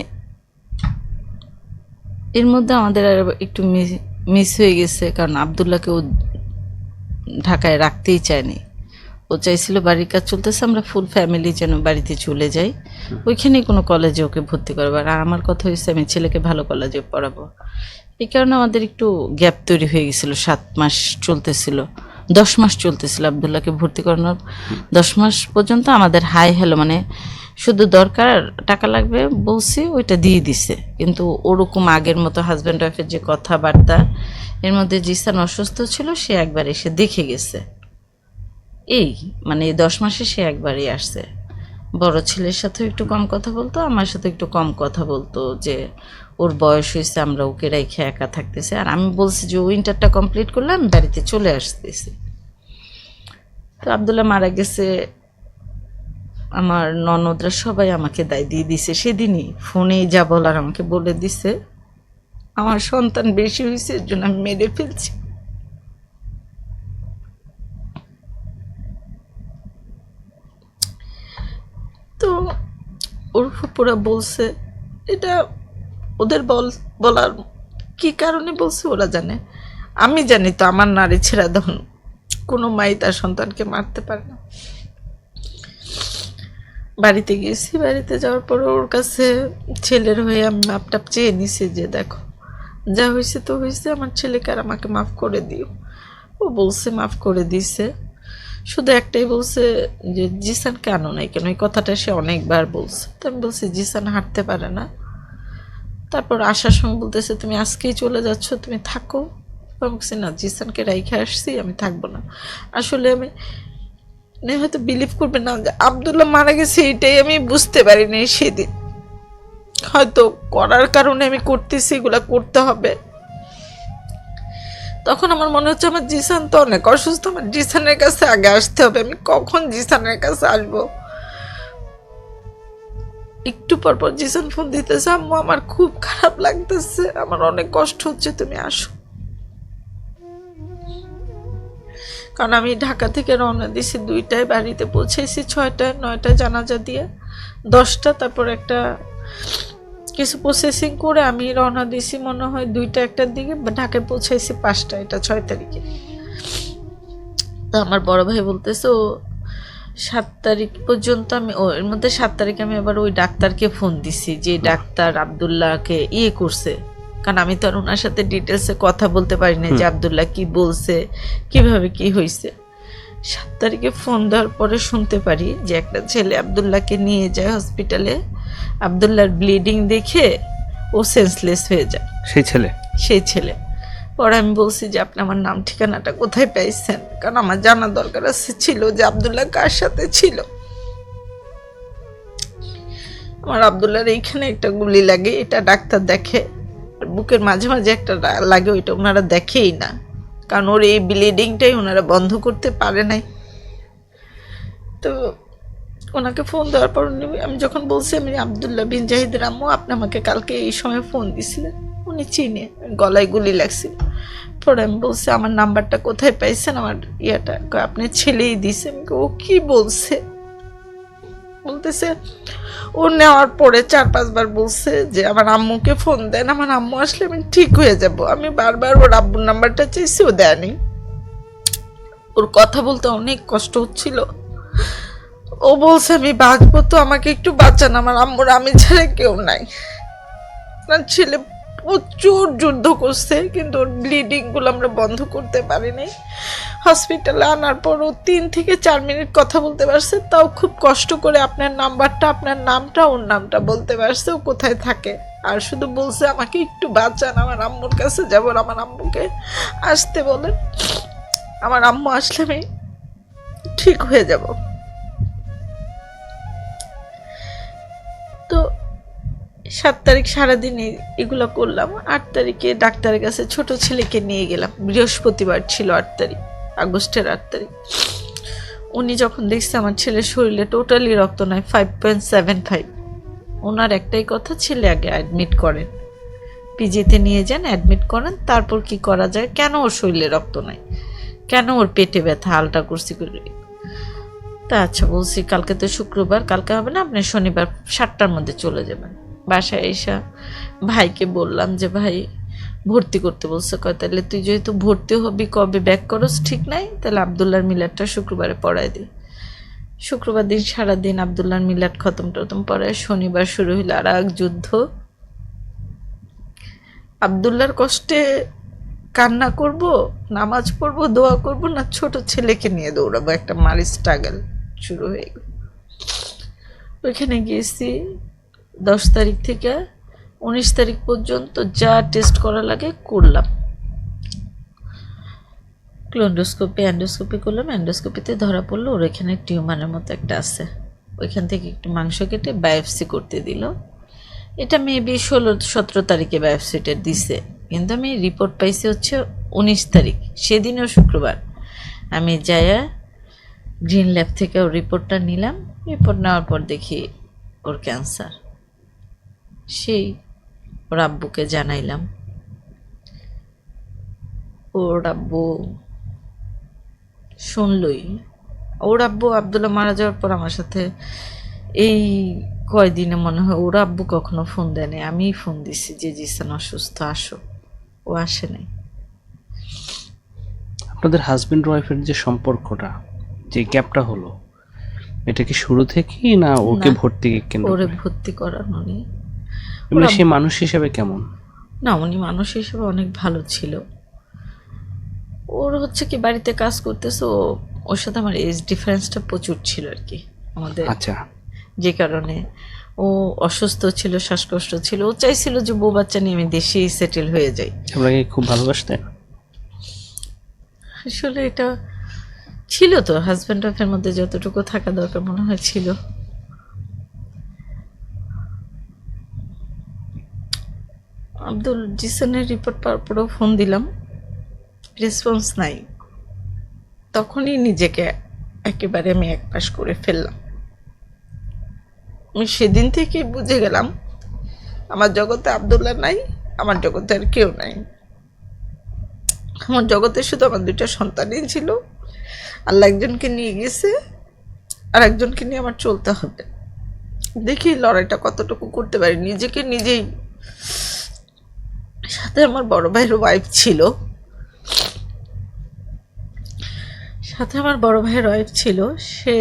এর মধ্যে আমাদের আর একটু মিস হয়ে গেছে, কারণ আব্দুল্লাহকে ও ঢাকায় রাখতেই চায়নি। ও চাইছিল বাড়ির কাজ চলতেছে, আমরা ফুল ফ্যামিলি যেন বাড়িতে চলে যাই, ওইখানেই কোনো কলেজে ওকে ভর্তি করবো। আর আমার কথা হয়েছে আমি ছেলেকে ভালো কলেজে পড়াবো। এই কারণে আমাদের একটু গ্যাপ তৈরি হয়ে গেছিলো। 7 মাস চলতেছিল, 10 মাস চলতেছিল আব্দুল্লাহকে ভর্তি করানোর। 10 মাস পর্যন্ত আমাদের হাই হ্যালো, মানে শুধু দরকার টাকা লাগবে বলছি, ওইটা দিয়ে দিছে। কিন্তু ওরকম আগের মতো হাজব্যান্ড ওয়াইফের যে কথাবার্তা, এর মধ্যে জিসান অসুস্থ ছিল, সে একবার এসে দেখে গেছে। এই মানে এই 10 মাসে সে একবারই আসছে। বড় ছেলের সাথেও একটু কম কথা বলতো, আমার সাথে একটু কম কথা বলতো, যে ওর বয়স হয়েছে, আমরা ওকে রেখে একা থাকতেছে। আর আমি বলছি যে উইন্টারটা কমপ্লিট করলে আমি বাড়িতে চলে আসতেছি। তো আব্দুল্লাহ মারা গেছে, আমার ননদরা সবাই আমাকে দায় দিয়ে দিছে। সেদিনই ফোনেই যা বলার আমাকে বলে দিছে, আমার সন্তান বেশি হয়েছে, এর জন্য আমি মেরে ফেলছি। তো ওর ফুপুরা বলছে, এটা ওদের বলার কি কারণে বলছে ওরা জানে, আমি জানি তো আমার নারী ছেড়া দহন কোনো মাই তার সন্তানকে মারতে পারে না। বাড়িতে গেছি, বাড়িতে যাওয়ার পর ওর কাছে ছেলের হয়ে আমি মাপটাপ চেয়ে নিছি যে দেখো যা হয়েছে তো হয়েছে, আমার ছেলেকে আর আমাকে মাফ করে দিও। ও বলছে মাফ করে দিছে, শুধু একটাই বলছে যে জিসান কেন নাই কেন, এই কথাটা সে অনেকবার বলছে। তো আমি বলছি জিসান হাঁটতে পারে না। তারপর আসার সময় বলতেছে তুমি আজকেই চলে যাচ্ছ, তুমি থাকো। আমি বলছি না, জিসানকে রাইখে আসছি, আমি থাকবো না। আসলে আমি হয়তো বিলিভ করবে না যে আব্দুল্লাহ মারা গেছে, এটাই আমি বুঝতে পারিনি সেদিন। হয়তো করার কারণে আমি করতেছি, এগুলা করতে হবে। তখন আমার মনে হচ্ছে আমার জিসান তো অনেক অসুস্থ, আমার জিসানের কাছে আগে আসতে হবে। আমি কখন জিসানের কাছে আসবো? একটু পর পর জিসান ফোন দিতেছে, আম্মু আমার খুব খারাপ লাগতেছে, আমার অনেক কষ্ট হচ্ছে, তুমি আসো। কারণ আমি ঢাকা থেকে রওনা দিছি 2টায়, বাড়িতে পৌঁছেছি 6টায়, 9টায় জানাজা দিয়ে 10টা, তারপর একটা কিছু প্রসেসিং করে আমি রওনা দিছি মনে হয় 2টা 1টার দিকে, ঢাকায় পৌঁছাইছি 5টা, এটা 6 তারিখে। তো আমার বড় ভাই বলতেছে ও 7 তারিখ পর্যন্ত আমি, ও এর মধ্যে 7 তারিখে আমি আবার ওই ডাক্তারকে ফোন দিছি যে ডাক্তার আব্দুল্লাহকে করছে, কারণ আমি তো আর ওনার সাথে ডিটেলসে কথা বলতে পারি না যে আব্দুল্লাহ কি বলছে, কিভাবে কি হয়েছে। 7 তারিখে ফোন দেওয়ার পরে শুনতে পারি যে একটা ছেলে আব্দুল্লাহকে নিয়ে যায় হসপিটালে, আব্দুল্লাহর ব্লিডিং দেখে ও সেন্সলেস হয়ে যায়। সেই ছেলে পরে আমি বলছি যে আপনি আমার নাম ঠিকানাটা কোথায় পাইছেন, কারণ আমার জানা দরকার ছিল যে আব্দুল্লাহ কার সাথে ছিল। আমার আব্দুল্লাহর এইখানে একটা গুলি লাগে, এটা ডাক্তার দেখে, বুকের মাঝে মাঝে একটা লাগে, ওইটা ওনারা দেখেই না, কারণ ওর এই ব্লিডিংটাই ওনারা বন্ধ করতে পারে নাই। তো ওনাকে ফোন দেওয়ার পর আমি যখন বলছি আমি আব্দুল্লাহ বিন জাহিদের আম্মু, আপনি আমাকে কালকে এই সময় ফোন দিছিলেন, উনি চিনে, গলায় গুলি লাগছিল। পরে আমি বলছি আমার নাম্বারটা কোথায় পাইছেন, আমার ইয়াটা আপনি ছেলেই দিছে। ও কি বলছে, বলতেছে ও নেওয়ার পরে 4-5 বার বলছে যে আমার আম্মুকে ফোন দেন, আমার আম্মু আসলে আমি ঠিক হয়ে যাব। আমি বারবার ওর আব্বুর নাম্বারটা চাইছি, ও দেয়নি। ওর কথা বলতে অনেক কষ্ট হচ্ছিল। ও বলছে আমি বাঁচবো তো, আমাকে একটু বাঁচান, আমার আম্মুর আমি ছাড়া কেউ নাই। আপনার ছেলে প্রচুর যুদ্ধ করছে, কিন্তু ওর ব্লিডিং গুলো আমরা বন্ধ করতে পারিনি। হসপিটালে আনার পরও 3 থেকে 4 মিনিট কথা বলতে পারছে, তাও খুব কষ্ট করে আপনার নাম্বারটা, আপনার নামটা, ওর নামটা বলতে পারছে, ও কোথায় থাকে। আর শুধু বলছে আমাকে একটু বাঁচান, আমার আম্মুর কাছে যাবো, আমার আম্মুকে আসতে বলেন, আমার আম্মু আসলে আমি ঠিক হয়ে যাব। তো 7 তারিখ সারাদিন এগুলো করলাম। 8 তারিখে ডাক্তারের কাছে ছোট ছেলেকে নিয়ে গেলাম, বৃহস্পতিবার ছিল 8 তারিখ, আগস্টের 8 তারিখ। উনি যখন দেখছে আমার ছেলের শরীরে টোটালি রক্ত নাই 5.75, ওনার একটাই কথা, ছেলে আগে অ্যাডমিট করেন, পিজিতে নিয়ে যান, অ্যাডমিট করেন, তারপর কি করা যায়, কেন ওর শরীরে রক্ত নাই, কেন ওর পেটে ব্যথা, আলটা করছি করে। তা আচ্ছা বলছি, কালকে তো শুক্রবার, কালকে হবে না, আপনি শনিবার 7টার মধ্যে চলে যাবেন। বাসায় এসে ভাইকে বললাম যে ভাই ভর্তি করতে বলছে, কয় তাহলে তুই যেহেতু ভর্তি হবি, কবে ব্যাক করস ঠিক নাই, তাহলে আবদুল্লাহর মিলাদটা শুক্রবারে পড়াই দিই। শুক্রবার দিন সারাদিন আবদুল্লাহর মিলাদ খতম টতম পড়ায়, শনিবার শুরু হইল আর এক যুদ্ধ। আবদুল্লাহর কষ্টে কান্না করব, নামাজ পড়বো, দোয়া করব, না ছোট ছেলেকে নিয়ে দৌড়াবো, একটা মারি স্ট্রাগল শুরু হয়ে গেল। ওইখানে গিয়েছি 10 তারিখ থেকে 19 তারিখ পর্যন্ত যা টেস্ট করা লাগে করলাম। ক্লোন্ডোস্কোপি, অ্যান্ডোস্কোপি করলাম। অ্যান্ডোস্কোপিতে ধরা পড়লো ওর এখানে টিউমারের মতো একটা আছে, ওইখান থেকে একটু মাংস কেটে বায়োপসি করতে দিল। এটা মেবি 16-17 তারিখে বায়োপসিটা দিছে, কিন্তু আমি রিপোর্ট পাইছি হচ্ছে 19 তারিখ, সেদিনও শুক্রবার। আমি যাইয়া গ্রিন ল্যাব থেকে ওর রিপোর্টটা নিলাম। রিপোর্ট নেওয়ার পর দেখি ওর ক্যান্সার। সেই ওর আব্বুকে জানাইলাম। ওর আব্বু শুনলই। ওর আব্বু আবদুল্লাহ মারা যাওয়ার পর আমার সাথে এই কয়দিনে মনে হয় ওর আব্বু কখনো ফোন দেয়নি, আমিই ফোন দিছি যে জিসান অসুস্থ, আসো। ও আসে নাই। আপনাদের হাজবেন্ড ওয়াইফের যে সম্পর্কটা, যে গ্যাপটা হলো, এটা কি শুরু থেকেই না ওকে না, ভর্তি কেন্দ্র ওরে করে? ভর্তি করানো নেই। এমনি সে মানুষ হিসেবে কেমন? না, উনি মানুষ হিসেবে অনেক ভালো ছিল। ওর হচ্ছে কি বাড়িতে কাজ করতেছে, ওর সাথে আমার এজ ডিফারেন্সটা প্রচুর ছিল আর কি আমাদের, আচ্ছা, যে কারণে ও অসুস্থ ছিল, শ্বাসকষ্ট ছিল, ও চাইছিল যে বউ বাচ্চা নিয়ে আমি দেশেই সেটেল হয়ে যাই। আপনাকে খুব ভালোবাসতেন? আসলে এটা ছিল তো হাজব্যান্ড ওয়াইফের মধ্যে যতটুকু থাকা দরকার মনে হয় ছিল। আব্দুল জিসানের রিপোর্ট পাওয়ার পরেও ফোন দিলাম, রেসপন্স নাই। তখনই নিজেকে একেবারে আমি একপাশ করে ফেললাম। আমি সেদিন থেকেই বুঝে গেলাম আমার জগতে আব্দুল্লাহ নাই, আমার জগতে আর কেউ নাই। আমার জগতে শুধু আমার 2টা সন্তানই ছিল। আল্লাহ একজনকে নিয়ে গেছে, আর একজনকে নিয়ে আমার চলতে হবে। দেখি লড়াইটা কতটুকু করতে পারি নিজেকে নিজেই। সাথে আমার বড় ভাইয়ের ওয়াইফ ছিল, সে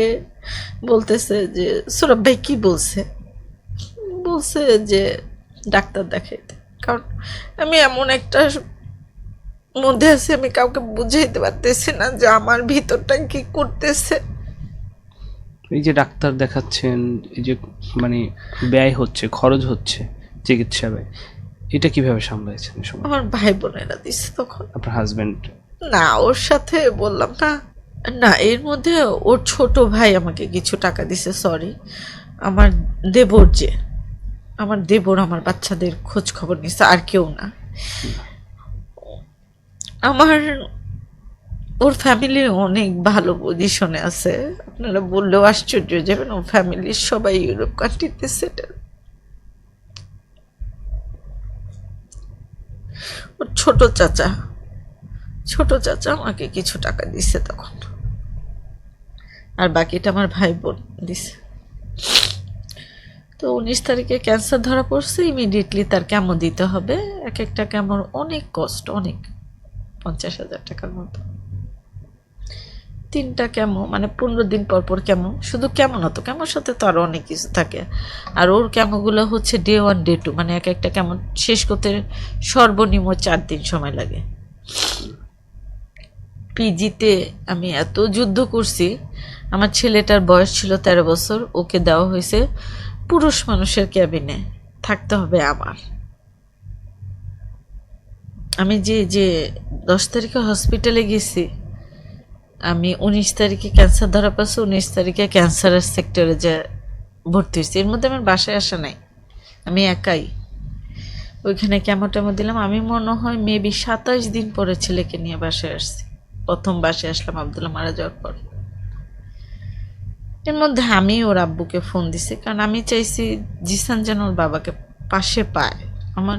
বলতেছে যে সৌরভ ভাই কি বলছে, বলছে যে ডাক্তার দেখাইতে। কারণ আমি এমন একটা মধ্যে আছি, আমি কাউকে বুঝাইতে পারতেছি না যে আমার ভিতরটা কি করতেছে। এই যে ডাক্তার দেখাচ্ছেন, এই যে মানে ব্যয় হচ্ছে, খরচ হচ্ছে চিকিৎসা ব্যয়, এটা কিভাবে সামলাইছেন এই সময়? আমার ভাই বোনেরা দিচ্ছে তখন। আপনার হাজবেন্ড? না, ওর সাথে বললাম না, না এর মধ্যে ওর ছোট ভাই আমাকে কিছু টাকা দিছে। সরি, আমার দেবর, আমার বাচ্চাদের খোঁজ খবর নিছে, আর কেউ না। আমার ওর ফ্যামিলি অনেক ভালো পজিশনে আছে, আপনারা বললেও আশ্চর্য হয়ে যাবেন। ওর ফ্যামিলির সবাই ইউরোপ কান্ট্রিতে সেটেল। ওর ছোট চাচা আমাকে কিছু টাকা দিছে তখন, আর বাকিটা আমার ভাই বোন দিছে। তো 19 তারিখে ক্যান্সার ধরা পড়ছে, ইমিডিয়েটলি তার কেমো দিতে হবে। এক একটা কেমোর অনেক কষ্ট, অনেক 50,000 টাকার মতো। 3টা কেমো, মানে 15 দিন পর পর কেমো। শুধু কেমো না তো, কেমোর সাথে তো আরো অনেক কিছু থাকে। আর ওর কেমোগুলো হচ্ছে ডে 1 ডে 2, মানে এক একটা কেমো শেষ করতে সর্বনিম্ন 4 দিন সময় লাগে। পিজিতে আমি এত যুদ্ধ করছি। আমার ছেলেটার বয়স ছিল 13 বছর, ওকে দেওয়া হয়েছে পুরুষ মানুষের ক্যাবিনে থাকতে হবে আমার। আমি যে 10 তারিখে হসপিটালে গেছি, আমি 19 তারিখে ক্যান্সার ধরা পড়ছে, 19 তারিখে ক্যান্সারের সেক্টরে যে ভর্তি হয়েছি। এর মধ্যে আমার বাসায় আসা নাই, আমি একাই ওইখানে কেমো টেমো দিলাম। আমি মনে হয় মেবি 27 দিন পরে ছেলেকে নিয়ে বাসায় আসছি। প্রথম বাসায় আসলাম আবদুল্লাহ মারা যাওয়ার পর। এর মধ্যে আমি ওর আব্বুকে ফোন দিছি, কারণ আমি চাইছি জিসান যেন ওর বাবাকে পাশে পায়। আমার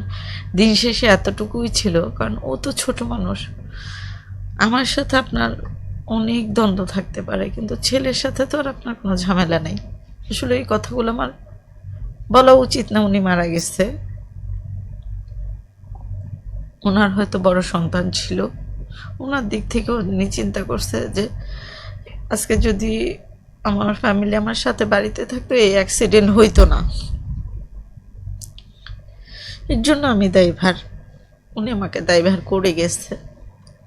দিন শেষে এতটুকুই ছিল, কারণ ও তো ছোট মানুষ। আমার সাথে আপনার অনেক দ্বন্দ্ব থাকতে পারে, কিন্তু ছেলের সাথে তো আর আপনার কোনো ঝামেলা নেই। আসলে এই কথাগুলো আমার বলা উচিত না। উনি মারা গেছে, ওনার হয়তো বড় সন্তান ছিল, ওনার দিক থেকে উনি চিন্তা করছে যে আজকে যদি আমার ফ্যামিলি আমার সাথে বাড়িতে থাকতো এই অ্যাক্সিডেন্ট হইতো না। এর জন্য আমি দায়ভার, উনি আমাকে দায়ভার করে গেছে,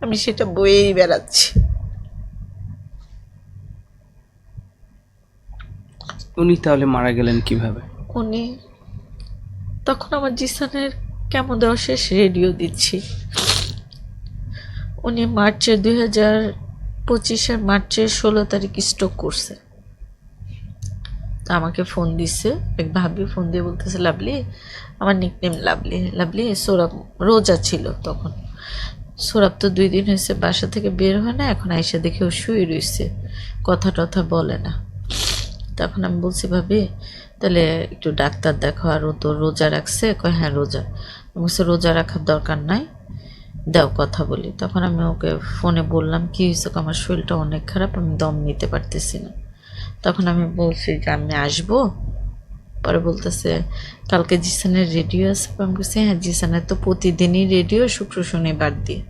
আমি সেটা বয়েই বেড়াচ্ছি। উনি তাহলে মারা গেলেন কিভাবে? উনি তখন আমার জিসানের কেমো দেওয়া শেষ, রেডিও দিচ্ছি। উনি মার্চের 2025 মার্চের 16 তারিখ স্ট্রোক করছে। তো আমাকে ফোন দিছে এক ভাবি, ফোন দিয়ে বলতেছে লাভলি, আমার নিকনেম লাভলি, লাভলি সৌরভ রোজা ছিল তখন। সৌরভ তো 2 দিন হয়েছে বাসা থেকে বের হয় না, এখন আইসা দেখে ও শুয়ে রয়েছে, কথা টথা বলে না। তখন আমি বলছি ভাবি তাহলে একটু ডাক্তার দেখো, আর ও তো রোজা রাখছে। কয় হ্যাঁ রোজা। আমি বলছি রোজা রাখার দরকার নাই, দাও কথা বলি। তখন আমি ওকে ফোনে বললাম কি হয়েছে, আমার শরীরটা অনেক খারাপ, আমি দম নিতে পারতেছি না। তখন আমি বলছি যে আমি আসবো। পরে বলতেছে কালকে জিসানের রেডিও আছে। আমি বলছি হ্যাঁ জিসানের তো প্রতিদিনই রেডিও, শুক্র শনিবার দিয়ে।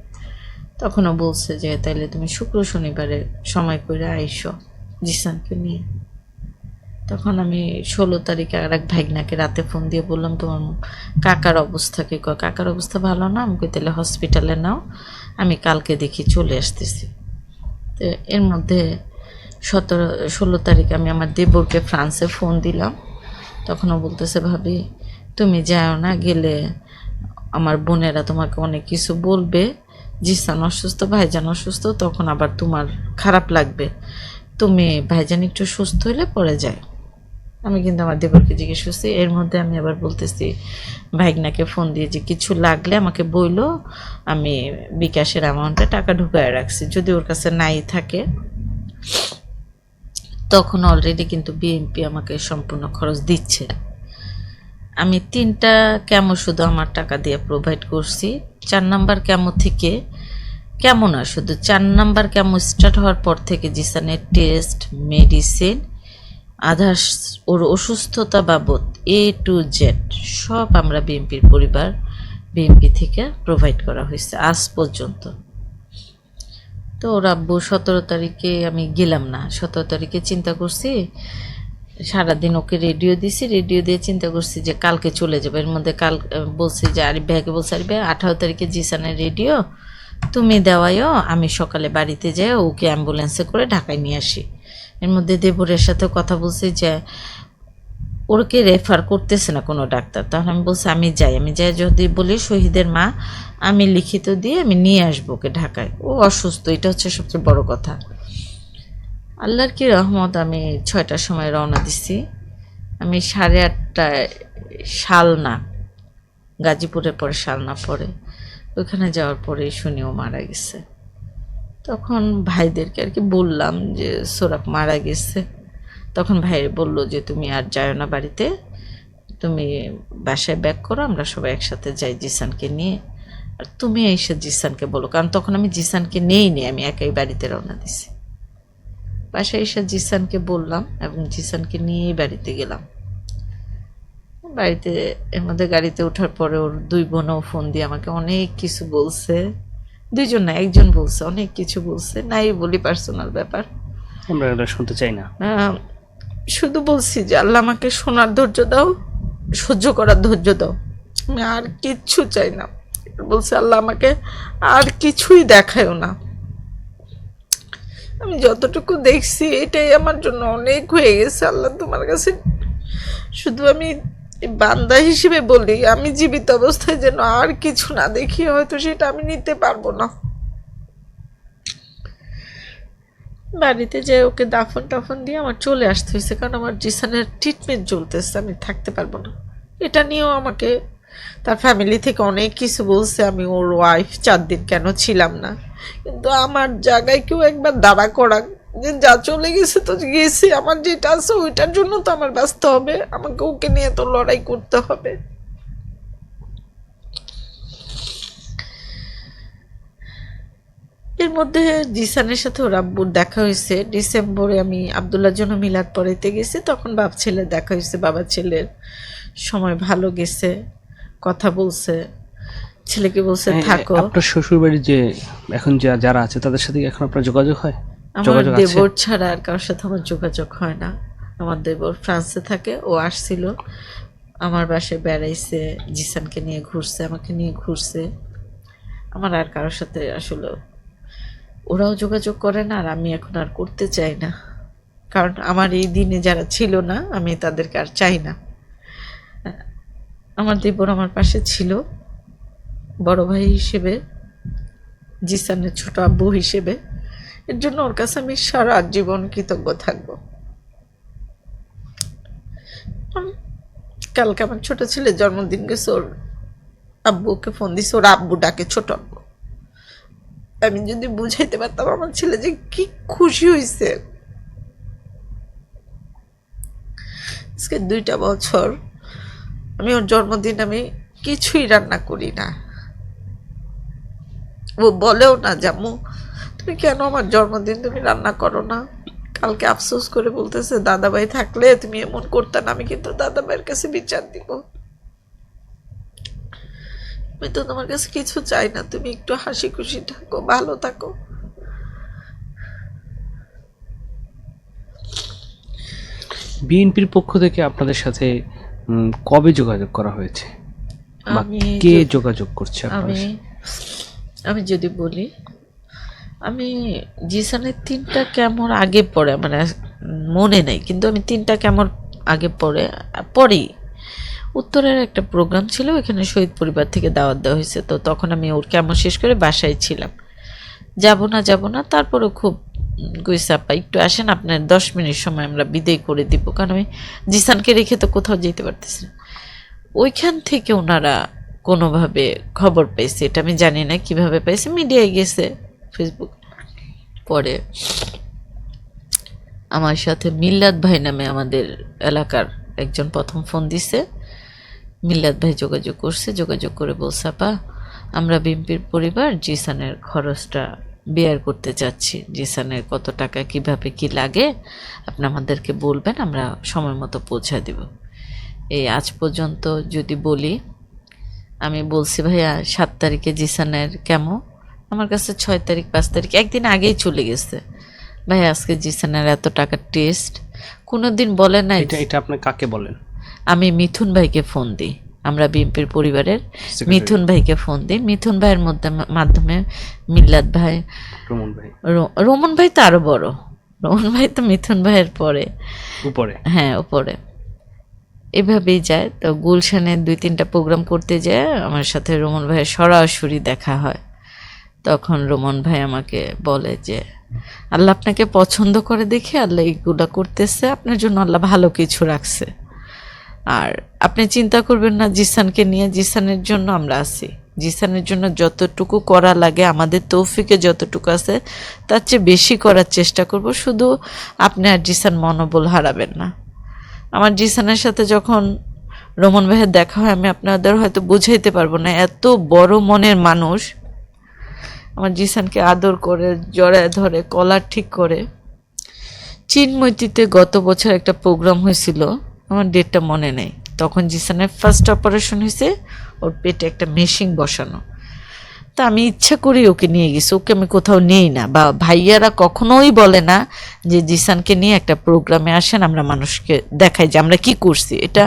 তখনও বলছে যে তাইলে তুমি শুক্র শনিবারে সময় করে আইসো জিসানকে নিয়ে। তখন আমি 16 তারিখে আর এক ভাইগনাকে রাতে ফোন দিয়ে বললাম তোমার কাকার অবস্থা কি? কয় কাকার অবস্থা ভালো না। আমি কই তাহলে হসপিটালে নাও, আমি কালকে দেখি চলে আসতেছি। তো এর মধ্যে 16 তারিখে আমি আমার দেবরকে ফ্রান্সে ফোন দিলাম। তখনও বলতেছে ভাবি তুমি যাও না, গেলে আমার বোনেরা তোমাকে অনেক কিছু বলবে, জিসান অসুস্থ, ভাইজান অসুস্থ, তখন আবার তোমার খারাপ লাগবে, তুমি ভাইজান একটু সুস্থ হইলে পরে যায়। আমি কিন্তু আমার দেবরকে জিজ্ঞেস করছি। এর মধ্যে আমি আবার বলতেছি ভাইগনাকে ফোন দিয়ে যে কিছু লাগলে আমাকে বইলো, আমি বিকাশের অ্যামাউন্টে টাকা ঢুকায় রাখছি, যদি ওর কাছে নাই থাকে। তখন অলরেডি কিন্তু বিএমপি আমাকে সম্পূর্ণ খরচ দিচ্ছে। আমি 3টা ক্যামো শুধু আমার টাকা দিয়ে প্রোভাইড করছি। 4 নাম্বার ক্যামো থেকে, কেমন না শুধু 4 নাম্বার ক্যামো স্টার্ট হওয়ার পর থেকে জিসানের টেস্ট, মেডিসিন, আধার, ওর অসুস্থতা বাবদ A to Z সব আমরা বিএমপির পরিবার, বিএমপি থেকে প্রোভাইড করা হয়েছে আজ পর্যন্ত। তো ওর আব্বু 17 তারিখে আমি গেলাম না। 17 তারিখে চিন্তা করছি সারাদিন ওকে রেডিও দিছি, রেডিও দিয়ে চিন্তা করছি যে কালকে চলে যাবে। এর মধ্যে কাল বলছি যে আরিফ ভাইকে বলছি আরিফ ভাই 18 তারিখে জিসানের রেডিও তুমি দেওয়াইও, আমি সকালে বাড়িতে যাই ওকে অ্যাম্বুলেন্সে করে ঢাকায় নিয়ে আসি। এর মধ্যে দেবরের সাথে কথা বলছি যে ওরকে রেফার করতেছে না কোনো ডাক্তার। তখন আমি বলছি আমি যাই যদি বলি শহীদের মা আমি লিখিত দিয়ে আমি নিয়ে আসবো ওকে ঢাকায়, ও অসুস্থ, এটা হচ্ছে সবচেয়ে বড় কথা। আল্লাহর কি রহমত, আমি 6টার সময় রওনা দিছি। আমি 8:30টায় শালনা, গাজীপুরের পরে শালনা পরে, ওইখানে যাওয়ার পরে শুনি ও মারা গেছে। তখন ভাইদেরকে আর কি বললাম যে সৌরভ মারা গেছে। তখন ভাই বলল যে তুমি আর যাও না বাড়িতে, তুমি বাসায় ব্যাক করো, আমরা সবাই একসাথে যাই জিসানকে নিয়ে, আর তুমি এসে জিসানকে বলো। কারণ তখন আমি জিসানকে নিয়েই নি, আমি একাই বাড়িতে রওনা দিছি। বাসায় এসে জিসানকে বললাম এবং জিসানকে নিয়েই বাড়িতে গেলাম। বাড়িতে এর মধ্যে গাড়িতে ওঠার পরে ওর 2 বোনও ফোন দিয়ে আমাকে অনেক কিছু বলছে। 2 জন না, 1 জন বলছে, অনেক কিছু বলছে, নাই বলি পার্সোনাল ব্যাপার, আমরা এটা শুনতে চাই না। শুধু বলছি যে আল্লাহ আমাকে শোনার ধৈর্য দাও, সহ্য করার ধৈর্য দাও, আমি আর কিচ্ছু চাই না। বলছে আল্লাহ আমাকে আর কিছুই দেখায়ও না, আমি যতটুকু দেখছি এটাই আমার জন্য অনেক হয়ে গেছে। আল্লাহ তোমার কাছে শুধু আমি বান্দা হিসেবে বলি, আমি জীবিত অবস্থায় যেন আর কিছু না দেখি, হয়তো সেটা আমি নিতে পারবো না। বাড়িতে যে ওকে দাফন টাফন দিয়ে আমার চলে আসতে হয়েছে, কারণ আমার জিসানের ট্রিটমেন্ট চলতেছে, আমি থাকতে পারবো না। এটা নিয়েও আমাকে তার ফ্যামিলি থেকে অনেক কিছু বলছে, আমি ওর ওয়াইফ 4 দিন কেন ছিলাম না। কিন্তু আমার জায়গায় কেউ একবার দাঁড়া করা যে যা চলে গেছে তো গেছে, আমার যেটা আছে ওইটার জন্য তো আমার ব্যস্ত হবে, আমাকে ওকে নিয়ে তো লড়াই করতে হবে। এর মধ্যে জিসানের সাথে ওর আব্বুর দেখা হয়েছে ডিসেম্বরে। আমি আব্দুল্লাহর জন্য মিলাদ পড়াইতে গেছি, তখন বাপ ছেলের দেখা হয়েছে। বাবা ছেলের সময় ভালো গেছে, কথা বলছে, ছেলেকে বলছে থাকো। আপনার শ্বশুর বাড়ি যে এখন যারা আছে তাদের সাথে কি এখন আপনার যোগাযোগ হয়? আমার দেবর ছাড়া আর কারোর সাথে আমার যোগাযোগ হয় না। আমার দেবর ফ্রান্সে থাকে, ও আসছিল আমার বাসায় বেড়াইছে, জিসানকে নিয়ে ঘুরছে, আমাকে নিয়ে ঘুরছে। আমার আর কারোর সাথে আসলে ওরাও যোগাযোগ করে না, আর আমি এখন আর করতে চাই না, কারণ আমার এই দিনে যারা ছিল না আমি তাদেরকে আর চাই না। আমার দেবর আমার পাশে ছিল বড় ভাই হিসেবে, জিসানের ছোট আব্বু হিসেবে, এর জন্য ওর কাছে আমি সারা জীবন কৃতজ্ঞ থাকব। কালকে আমার ছোট ছেলের জন্মদিন গেছে, ওর আব্বুকে ফোন দিছে, ওর আব্বু ডাকে ছোট আব্বু। আমি যদি বুঝাইতে পারতাম আমার ছেলে যে কি খুশি হয়েছে। আজকে 2টা বছর আমি ওর জন্মদিন আমি কিছুই রান্না করি না। ও বলেও না জাম্মু তুমি কেন আমার জন্মদিন তুমি রান্না করো না। কালকে আফসোস করে বলতেছে দাদাভাই থাকলে তুমি এমন করতে না, আমি কিন্তু দাদাভাইয়ের কাছে বিচার দিব। আমি তো তোমার কাছে কিছু চাই না, তুমি একটু হাসি খুশি থাকো, ভালো থাকো। বিএনপির পক্ষ থেকে আপনাদের সাথে কবে যোগাযোগ করা হয়েছে, বা কে যোগাযোগ করছে আপনাদের সাথে? আমি যদি বলি, আমি জিসানের 3টা কেমন আগে পড়ে আমার মনে নেই, কিন্তু আমি 3টা কেমন আগে পড়ি উত্তরের একটা প্রোগ্রাম ছিল, এখানে শহীদ পরিবার থেকে দাওয়াত দেওয়া হয়েছে। তো তখন আমি ওর কেমন শেষ করে বাসায় ছিলাম, যাব না তারপরে খুব গুইসাপা একটু আসেন আপনার 10 মিনিট সময় আমরা বিদায় করে দিব, কারণ আমি জিসানকে রেখে তো কোথাও যেতে পারতেছি না। ওইখান থেকে ওনারা কোনোভাবে খবর পেয়েছে, এটা আমি জানি না কিভাবে পেয়েছে, মিডিয়ায় গেছে, ফেসবুক। পরে আমার সাথে মিল্লাত ভাই নামে আমাদের এলাকার একজন প্রথম ফোন দিছে, মিল্লাত ভাই যোগাযোগ করছে, যোগাযোগ করে বলছে আপা আমরা বিএনপির পরিবার জিসানের খরচটা বেয়ার করতে চাচ্ছি, জিসানের কত টাকা কিভাবে কি লাগে আপনি আমাদেরকে বলবেন, আমরা সময় মতো পৌঁছা দিব। এই আজ পর্যন্ত যদি বলি, আমি বলছি ভাইয়া 7 তারিখে জিসানের কেমো, আমার কাছে 6 তারিখ 5 তারিখ একদিন আগেই চলে গেছে, ভাইয়া আজকে জিসানের এত টাকার টেস্ট, কোনোদিন বলে নাই। এটা আপনি কাকে বলেন? আমি মিথুন ভাইকে ফোন দিই, আমরা বিএনপির পরিবারের মিথুন ভাইকে ফোন দিই। মিথুন ভাইয়ের মাধ্যমে মিল্লাত ভাই, রোমন ভাই তো আরো বড়, রোমন ভাই তো মিথুন ভাইয়ের পরে উপরে, হ্যাঁ উপরে, এভাবেই যায়। তো গুলশানে 2-3টা প্রোগ্রাম করতে যায়, আমার সাথে রোমন ভাইয়ের সরাসরি দেখা হয়। তখন রোমন ভাই আমাকে বলে যে আল্লাহ আপনাকে পছন্দ করে দেখে আল্লাহ এইগুলা করতেছে, আপনার জন্য আল্লাহ ভালো কিছু রাখছে, আর আপনি চিন্তা করবেন না জিসানকে নিয়ে, জিসানের জন্য আমরা আছি, জিসানের জন্য যতটুকু করা লাগে আমাদের তৌফিকে যতটুকু আছে তার চেয়ে বেশি করার চেষ্টা করব, শুধু আপনি আর জিসান মনোবল হারাবেন না। আমার জিসানের সাথে যখন রোমন ভাইয়ের দেখা হয়, আমি আপনাদের হয়তো বুঝাইতে পারবো না, এত বড় মনের মানুষ, আমার জিসানকে আদর করে জড়ায় ধরে কলার ঠিক করে। চিনমৈতিতে গত বছর একটা প্রোগ্রাম হয়েছিল, আমার ডেটটা মনে নেই, তখন জিসানের ফার্স্ট অপারেশন হয়েছে, ওর পেটে একটা মেশিন বসানো। তা আমি ইচ্ছা করি ওকে নিয়ে গেছি, ওকে আমি কোথাও নেই না, বা ভাইয়ারা কখনোই বলে না যে জিসানকে নিয়ে একটা প্রোগ্রামে আসেন আমরা মানুষকে দেখাই যে আমরা কি করছি। এটা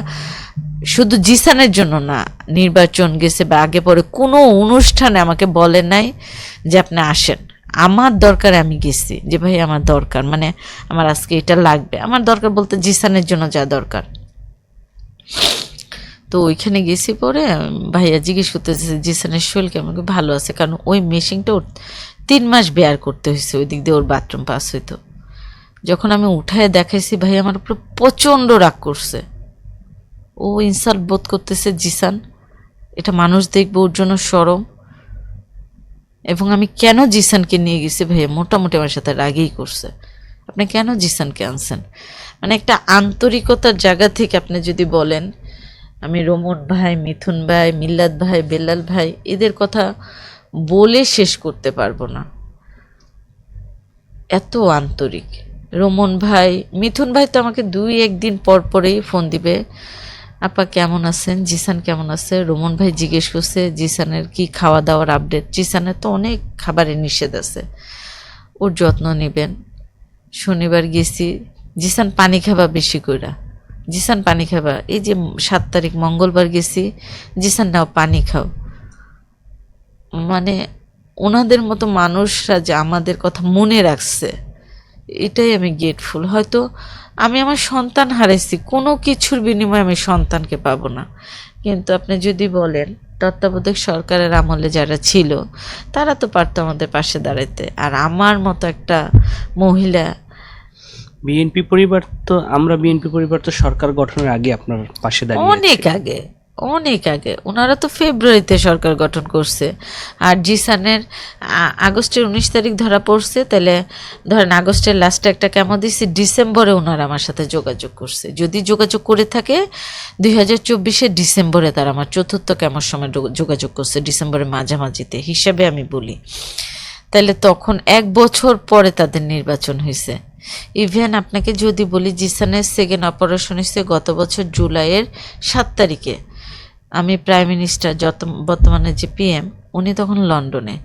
শুধু জিসানের জন্য না, নির্বাচন গেছে বা আগে পরে কোনো অনুষ্ঠানে আমাকে বলে নাই যে আপনি আসেন, আমার দরকারে আমি গেছি, যে ভাই আমার দরকার, মানে আমার আজকে এটা লাগবে, আমার দরকার বলতে জিসানের জন্য যা দরকার। তো ওইখানে গেছি, পরে ভাইয়া জিজ্ঞেস করতেছে জিসানের শরীর কেমন, ভালো আছে, কারণ ওই মেশিনটা ওর 3 মাস বেয়ার করতে হয়েছে, ওই দিক দিয়ে ওর বাথরুম পাস হইতো। যখন আমি উঠায় দেখাইছি, ভাই আমার উপর প্রচণ্ড রাগ করছে, ও ইনসাল্ট বোধ করতেছে জিসান, এটা মানুষ দেখবে ওর জন্য শরম। এবং আমি কেন জিসানকে নিয়ে গেছি ভাইয়া মোটামুটি আমার সাথে রাগেই করছে, আপনি কেন জিসানকে আনছেন? মানে একটা আন্তরিকতার জায়গা থেকে আপনি যদি বলেন, আমি রোমন ভাই, মিথুন ভাই, মিল্লাত ভাই, বেলাল ভাই এদের কথা বলে শেষ করতে পারবো না, এত আন্তরিক। রোমন ভাই, মিথুন ভাই তো আমাকে 2-1 দিন পর পরেই ফোন দিবে, আপা কেমন আছেন, জিসান কেমন আছে। রোমন ভাই জিজ্ঞেস করছে জিসানের কি খাওয়া দাওয়ার আপডেট। জিসানের তো অনেক খাবারের নিষেধ আছে, ওর যত্ন নেবেন। শনিবার গেছি, জিসান পানি খাবা বেশি কইরা, জিসান পানি খাবা। এই যে 7 তারিখ মঙ্গলবার গেছি, জিসান নাও পানি খাও। মানে ওনাদের মতো মানুষরা যে আমাদের কথা মনে রাখছে, এটাই আমি গ্রেটফুল। হয়তো আমি আমার সন্তান হারাইছি, কোনো কিছুর বিনিময়ে আমি সন্তানকে পাবো না, কিন্তু আপনি যদি বলেন তত্ত্বাবধায়ক সরকারের আমলে যারা ছিল তারা তো পারতো আমাদের পাশে দাঁড়াইতে। আর আমার মতো একটা মহিলা, বিএনপি পরিবার তো, আমরা বিএনপি পরিবার তো সরকার গঠনের আগে আপনার পাশে দাঁড়িয়ে অনেক আগে, অনেক আগে, ওনারা তো ফেব্রুয়ারিতে সরকার গঠন করছে। আর জিসানের আগস্টের 19 তারিখ ধরা পড়ছে, তাহলে ধরেন আগস্টের লাস্টে একটা কেমো দিচ্ছে, ডিসেম্বরে ওনারা আমার সাথে যোগাযোগ করছে। যদি যোগাযোগ করে থাকে 2024-এর ডিসেম্বরে, তারা আমার 4র্থ কেমোর সময় যোগাযোগ করছে, ডিসেম্বরের মাঝামাঝিতে হিসাবে আমি বলি, তাহলে তখন 1 বছর পরে তাদের নির্বাচন হয়েছে। ইভেন আপনাকে যদি বলি জিসানের সেকেন্ড অপারেশন হয়েছে গত বছর জুলাইয়ের 7 তারিখে। আমি প্রাইম মিনিস্টার, বর্তমানে যে পিএম, উনি তখন লন্ডনে।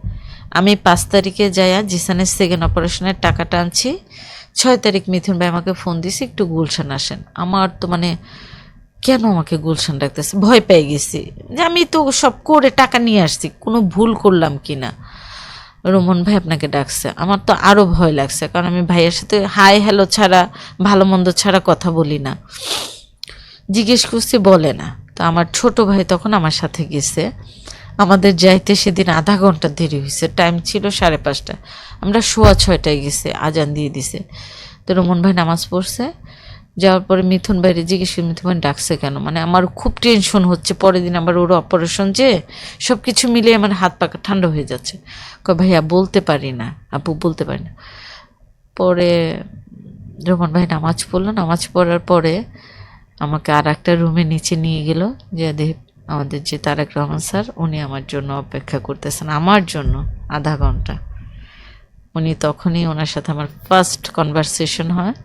আমি 5 তারিখে যাইয়া জিসানের সেকেন্ড অপারেশনের টাকাটা আনছি। 6 তারিখ মিথুন ভাই আমাকে ফোন দিয়েছে, একটু গুলশান আসেন। আমার তো মানে কেন আমাকে গুলশান ডাকতেছে, ভয় পেয়ে গেছি যে আমি তো সব করে টাকা নিয়ে আসছি, কোনো ভুল করলাম কি না। রোমন ভাই আপনাকে ডাকছে, আমার তো আরও ভয় লাগছে, কারণ আমি ভাইয়ের সাথে হাই হ্যালো ছাড়া, ভালো মন্দ ছাড়া কথা বলি না। জিজ্ঞেস করছি, বলে না। তো আমার ছোট ভাই তখন আমার সাথে গেছে, আমাদের যাইতে সেদিন আধা ঘন্টা দেরি হয়েছে, টাইম ছিল 5:30, আমরা 6:15 গেছে, আজান দিয়ে দিছে। তো রোমন ভাই নামাজ পড়ছে, যাওয়ার পরে মিথুন ভাইরে জিজ্ঞেস করি, মিথুন ভাই ডাকছে কেন, মানে আমার খুব টেনশন হচ্ছে, পরের দিন আবার ওর অপারেশন, যে সব কিছু মিলিয়ে আমার হাত পা ঠান্ডা হয়ে যাচ্ছে। ভাইয়া বলতে পারি না, আপু বলতে পারি না। পরে রোমন ভাই নামাজ পড়লো, নামাজ পড়ার পরে আমাকে আর একটা রুমে নিচে নিয়ে গেল, যে আমাদের যে তারেক রহমান স্যার, উনি আমার জন্য অপেক্ষা করতেছেন, আমার জন্য আধা ঘন্টা। উনি তখনই, ওনার সাথে আমার ফার্স্ট কনভারসেশন হয়।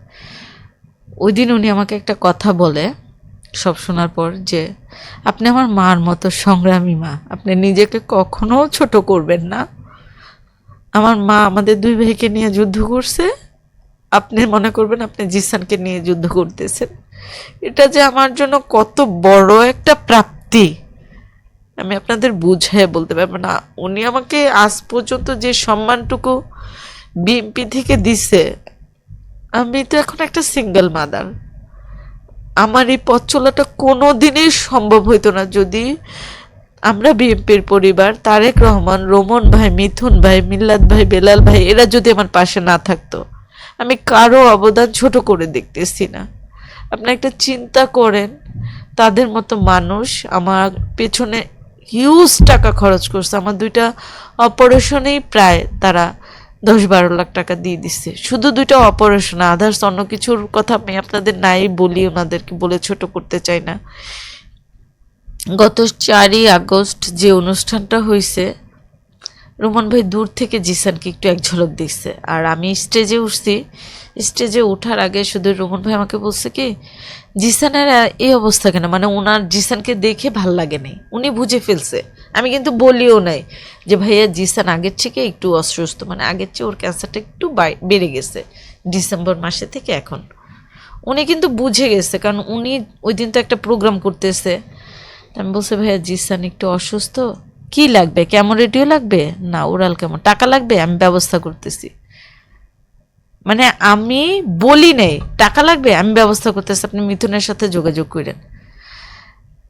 ওই দিন উনি আমাকে একটা কথা বলে, সব শোনার পর, যে আপনি আমার মার মতো সংগ্রামী মা, আপনি নিজেকে কখনো ছোট করবেন না। আমার মা আমাদের 2 ভাইকে নিয়ে যুদ্ধ করছে, আপনি মনে করবেন আপনি জিসানকে নিয়ে যুদ্ধ করতেছেন। এটা যে আমার জন্য কত বড় একটা প্রাপ্তি আমি আপনাদের বুঝিয়ে বলতে পারবো না। উনি আমাকে আজ পর্যন্ত যে সম্মানটুকু বিএনপি থেকে দিছে, আমি তো এখন একটা সিঙ্গেল মাদার, আমার এই পথ চলাটা কোনোদিনই সম্ভব হইতো না যদি আমরা বিএনপির পরিবার, তারেক রহমান, রোমন ভাই, মিথুন ভাই, মিল্লাত ভাই, বেলাল ভাই, এরা যদি আমার পাশে না থাকতো। আমি কারো অবদান ছোট করে দেখতেছি না। আপনি একটা চিন্তা করেন, তাদের মতো মানুষ আমার পেছনে হিউজ টাকা খরচ করছে, আমার 2টা অপারেশনেই প্রায় তারা 10-12 লাখ টাকা দিয়ে দিচ্ছে, শুধু 2টা অপারেশন, আদার্স অন্য কিছুর কথা আমি আপনাদের নাই বলি, ওনাদেরকে বলে ছোট করতে চাই না। গত 4ই আগস্ট যে অনুষ্ঠানটা হয়েছে, রোমন ভাই দূর থেকে জিসানকে একটু এক ঝলক দেখছে, আর আমি স্টেজে উঠছি। স্টেজে ওঠার আগে শুধু রোমন ভাই আমাকে বলছে কি, জিসানের এই অবস্থা কেন, মানে ওনার জিসানকে দেখে ভাল লাগে নাই, উনি বুঝে ফেলছে। আমি কিন্তু বলিও নাই যে ভাইয়া জিসান আগের থেকে একটু অসুস্থ, মানে আগের চেয়ে ওর ক্যান্সারটা একটু বেড়ে গেছে ডিসেম্বর মাসে থেকে এখন। উনি কিন্তু বুঝে গেছে, কারণ উনি ওই দিন তো একটা প্রোগ্রাম করতেছে। আমি বলছি, ভাইয়া জিসান একটু অসুস্থ, কি লাগবে, কেমন রেডিও লাগবে, না ওরাল কেমন, টাকা লাগবে, আমি ব্যবস্থা করতেছি। মানে আমি বলি নেই টাকা লাগবে, আমি ব্যবস্থা করতেছি, আপনি মিথুনের সাথে যোগাযোগ করেন।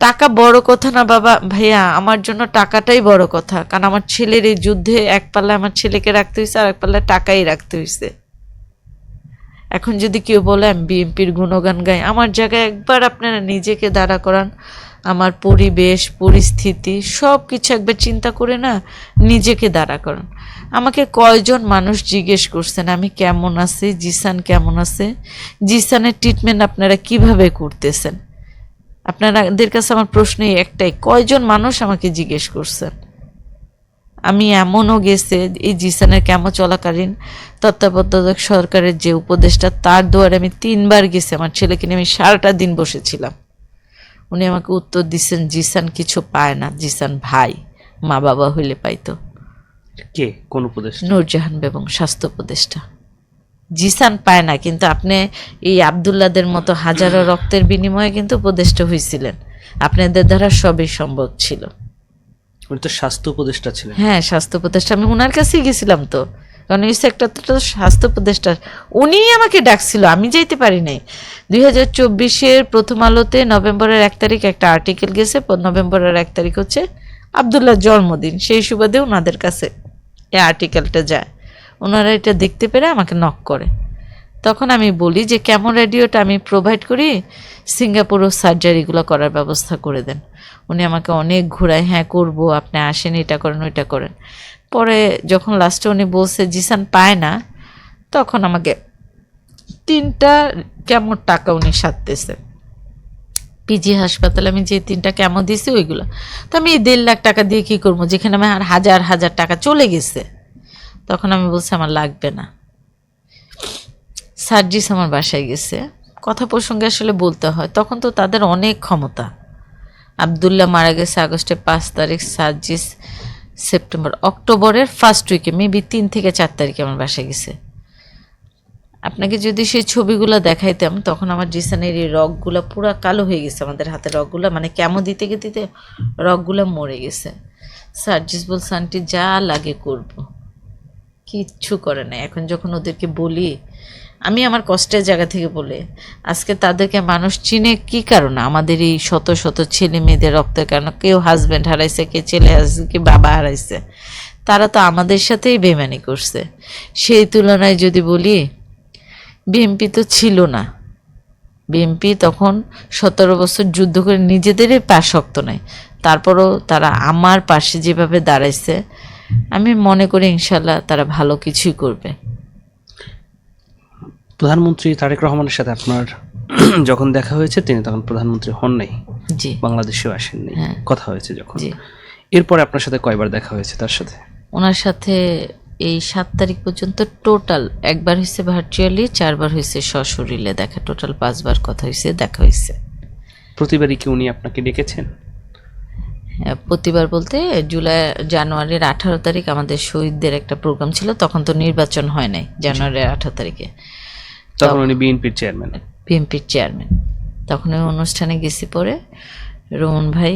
টাকা বড় কথা না বাবা, ভাইয়া আমার জন্য টাকাটাই বড় কথা, কারণ আমার ছেলের এই যুদ্ধে এক পাল্লায় আমার ছেলেকে রাখতে হয়েছে, আর এক পাল্লায় টাকাই রাখতে হয়েছে। এখন যদি কেউ বলে আমি বিএনপির গুণগান গাই, আমার জায়গায় একবার আপনারা নিজেকে দাঁড়া করান, আমার পরিবেশ পরিস্থিতি সব কিছু একবার চিন্তা করে না নিজেকে দাঁড়া করেন। আমাকে কয়জন মানুষ জিজ্ঞেস করছেন আমি কেমন আছি, জিসান কেমন আছে, জিসানের ট্রিটমেন্ট আপনারা কিভাবে করতেছেন। আপনাদের কাছে আমার প্রশ্ন একটাই, কয়জন মানুষ আমাকে জিজ্ঞেস করছেন। আমি এমনও গেছে এই জিসানের কেমন চলাকালীন তত্ত্বাবধায়ক সরকারের যে উপদেষ্টা তার দুয়ারে আমি 3 বার গেছি। আমার ছেলেকে নিয়ে আমি সারাটা দিন বসেছিলাম। উনি আমাকে উত্তর দিচ্ছেন জিসান কিছু পায় না, জিসান ভাই, মা বাবা হইলে পাইতো। কে, কোন উপদেষ্টা? নূরজাহান বেগম, স্বাস্থ্য উপদেষ্টা। জিসান পায় না, কিন্তু আপনি এই আব্দুল্লাদের মতো হাজারো রক্তের বিনিময়ে কিন্তু উপদেষ্টা হয়েছিলেন। আপনাদের দ্বারা সবই সম্ভব ছিল। উনি তো স্বাস্থ্য উপদেষ্টা ছিলেন। হ্যাঁ, স্বাস্থ্য উপদেষ্টা। আমি ওনার কাছেই গেছিলাম তো, কারণ এই সেক্টরটা তো স্বাস্থ্য উপদেষ্টা, উনিই আমাকে ডাকছিল, আমি যাইতে পারি নাই। 2024-এর প্রথম আলোতে নভেম্বরের 1 তারিখ একটা আর্টিকেল গেছে, নভেম্বরের 1 তারিখ হচ্ছে আব্দুল্লাহর জন্মদিন, সেই সুবাদে ওনাদের কাছে এই আর্টিকেলটা যায়। ওনারা এটা দেখতে পেরে আমাকে নক করে। তখন আমি বলি যে কেমন রেডিওটা আমি প্রোভাইড করি, সিঙ্গাপুরও সার্জারিগুলো করার ব্যবস্থা করে দেন। উনি আমাকে অনেক ঘোরায়, হ্যাঁ করবো, আপনি আসেন, এটা করেন ওইটা করেন। পরে যখন লাস্টে উনি বলছে জিসান পায় না, তখন আমাকে 3টা কেমন টাকা উনি সারতেছে। পিজি হাসপাতালে আমি যে 3টা কেমন দিয়েছি ওইগুলো তো আমি 1.5 লাখ টাকা দিয়ে কী করবো, যেখানে আমার হাজার হাজার টাকা চলে গেছে। তখন আমি বলছি আমার লাগবে না। সার্জিস আমার বাসায় গেছে, কথা প্রসঙ্গে আসলে বলতে হয়, তখন তো তাদের অনেক ক্ষমতা। আব্দুল্লাহ মারা গেছে আগস্টের 5 তারিখ, সার্জিস অক্টোবরের ফার্স্ট উইকে, মেবি 3 থেকে 4 তারিখে আমার বাসায় গেছে। আপনাকে যদি সেই ছবিগুলো দেখাইতাম, তখন আমার জিসানের এই রগগুলো পুরো কালো হয়ে গেছে, আমাদের হাতের রগগুলো, মানে কেমন দিতে দিতে রগগুলো মরে গেছে। সার্জিস বলছে আন্টি যা লাগে করব, কিচ্ছু করে না। এখন যখন ওদেরকে বলি, আমি আমার কষ্টের জায়গা থেকে বলে, আজকে তাদেরকে মানুষ চিনে কি কারণে, আমাদের এই শত শত ছেলে মেয়েদের রক্তের কারণে, কেউ হাজব্যান্ড হারাইছে, কে ছেলে হারাইছে, কে বাবা হারাইছে, তারা তো আমাদের সাথেই বেমানি করছে। সেই তুলনায় যদি বলি, বিএমপি তো ছিল না, বিএমপি তখন 17 বছর যুদ্ধ করে নিজেদেরই পা শক্ত নাই, তারপরও তারা আমার পাশে যেভাবে দাঁড়াইছে, আমি মনে করি ইনশাল্লাহ তারা ভালো কিছুই করবে। প্রধানমন্ত্রী তারেক রহমানের সাথে আপনার যখন দেখা হয়েছে, তিনি তখন প্রধানমন্ত্রী হন নাই, জি, বাংলাদেশেও আসেননি, কথা হয়েছে যখন। জি। এরপরে আপনার সাথে কয়বার দেখা হয়েছে তার সাথে? ওনার সাথে এই 7 তারিখ পর্যন্ত টোটাল 1 বার হয়েছে ভার্চুয়ালি, 4 বার হয়েছে সশরীরে দেখা, টোটাল 5 বার কথা হয়েছে, দেখা হয়েছে। প্রতিবারই কি উনি আপনাকে ডেকেছেন? প্রতিবার বলতে জানুয়ারির 18 তারিখ আমাদের শহীদদের একটা প্রোগ্রাম ছিল, তখন তো নির্বাচন হয় নাই, জানুয়ারির 18 তারিখে। তখন উনি বিএনপির চেয়ারম্যান। বিএনপির চেয়ারম্যান। তখন ওই অনুষ্ঠানে গেছি, পরে রোহন ভাই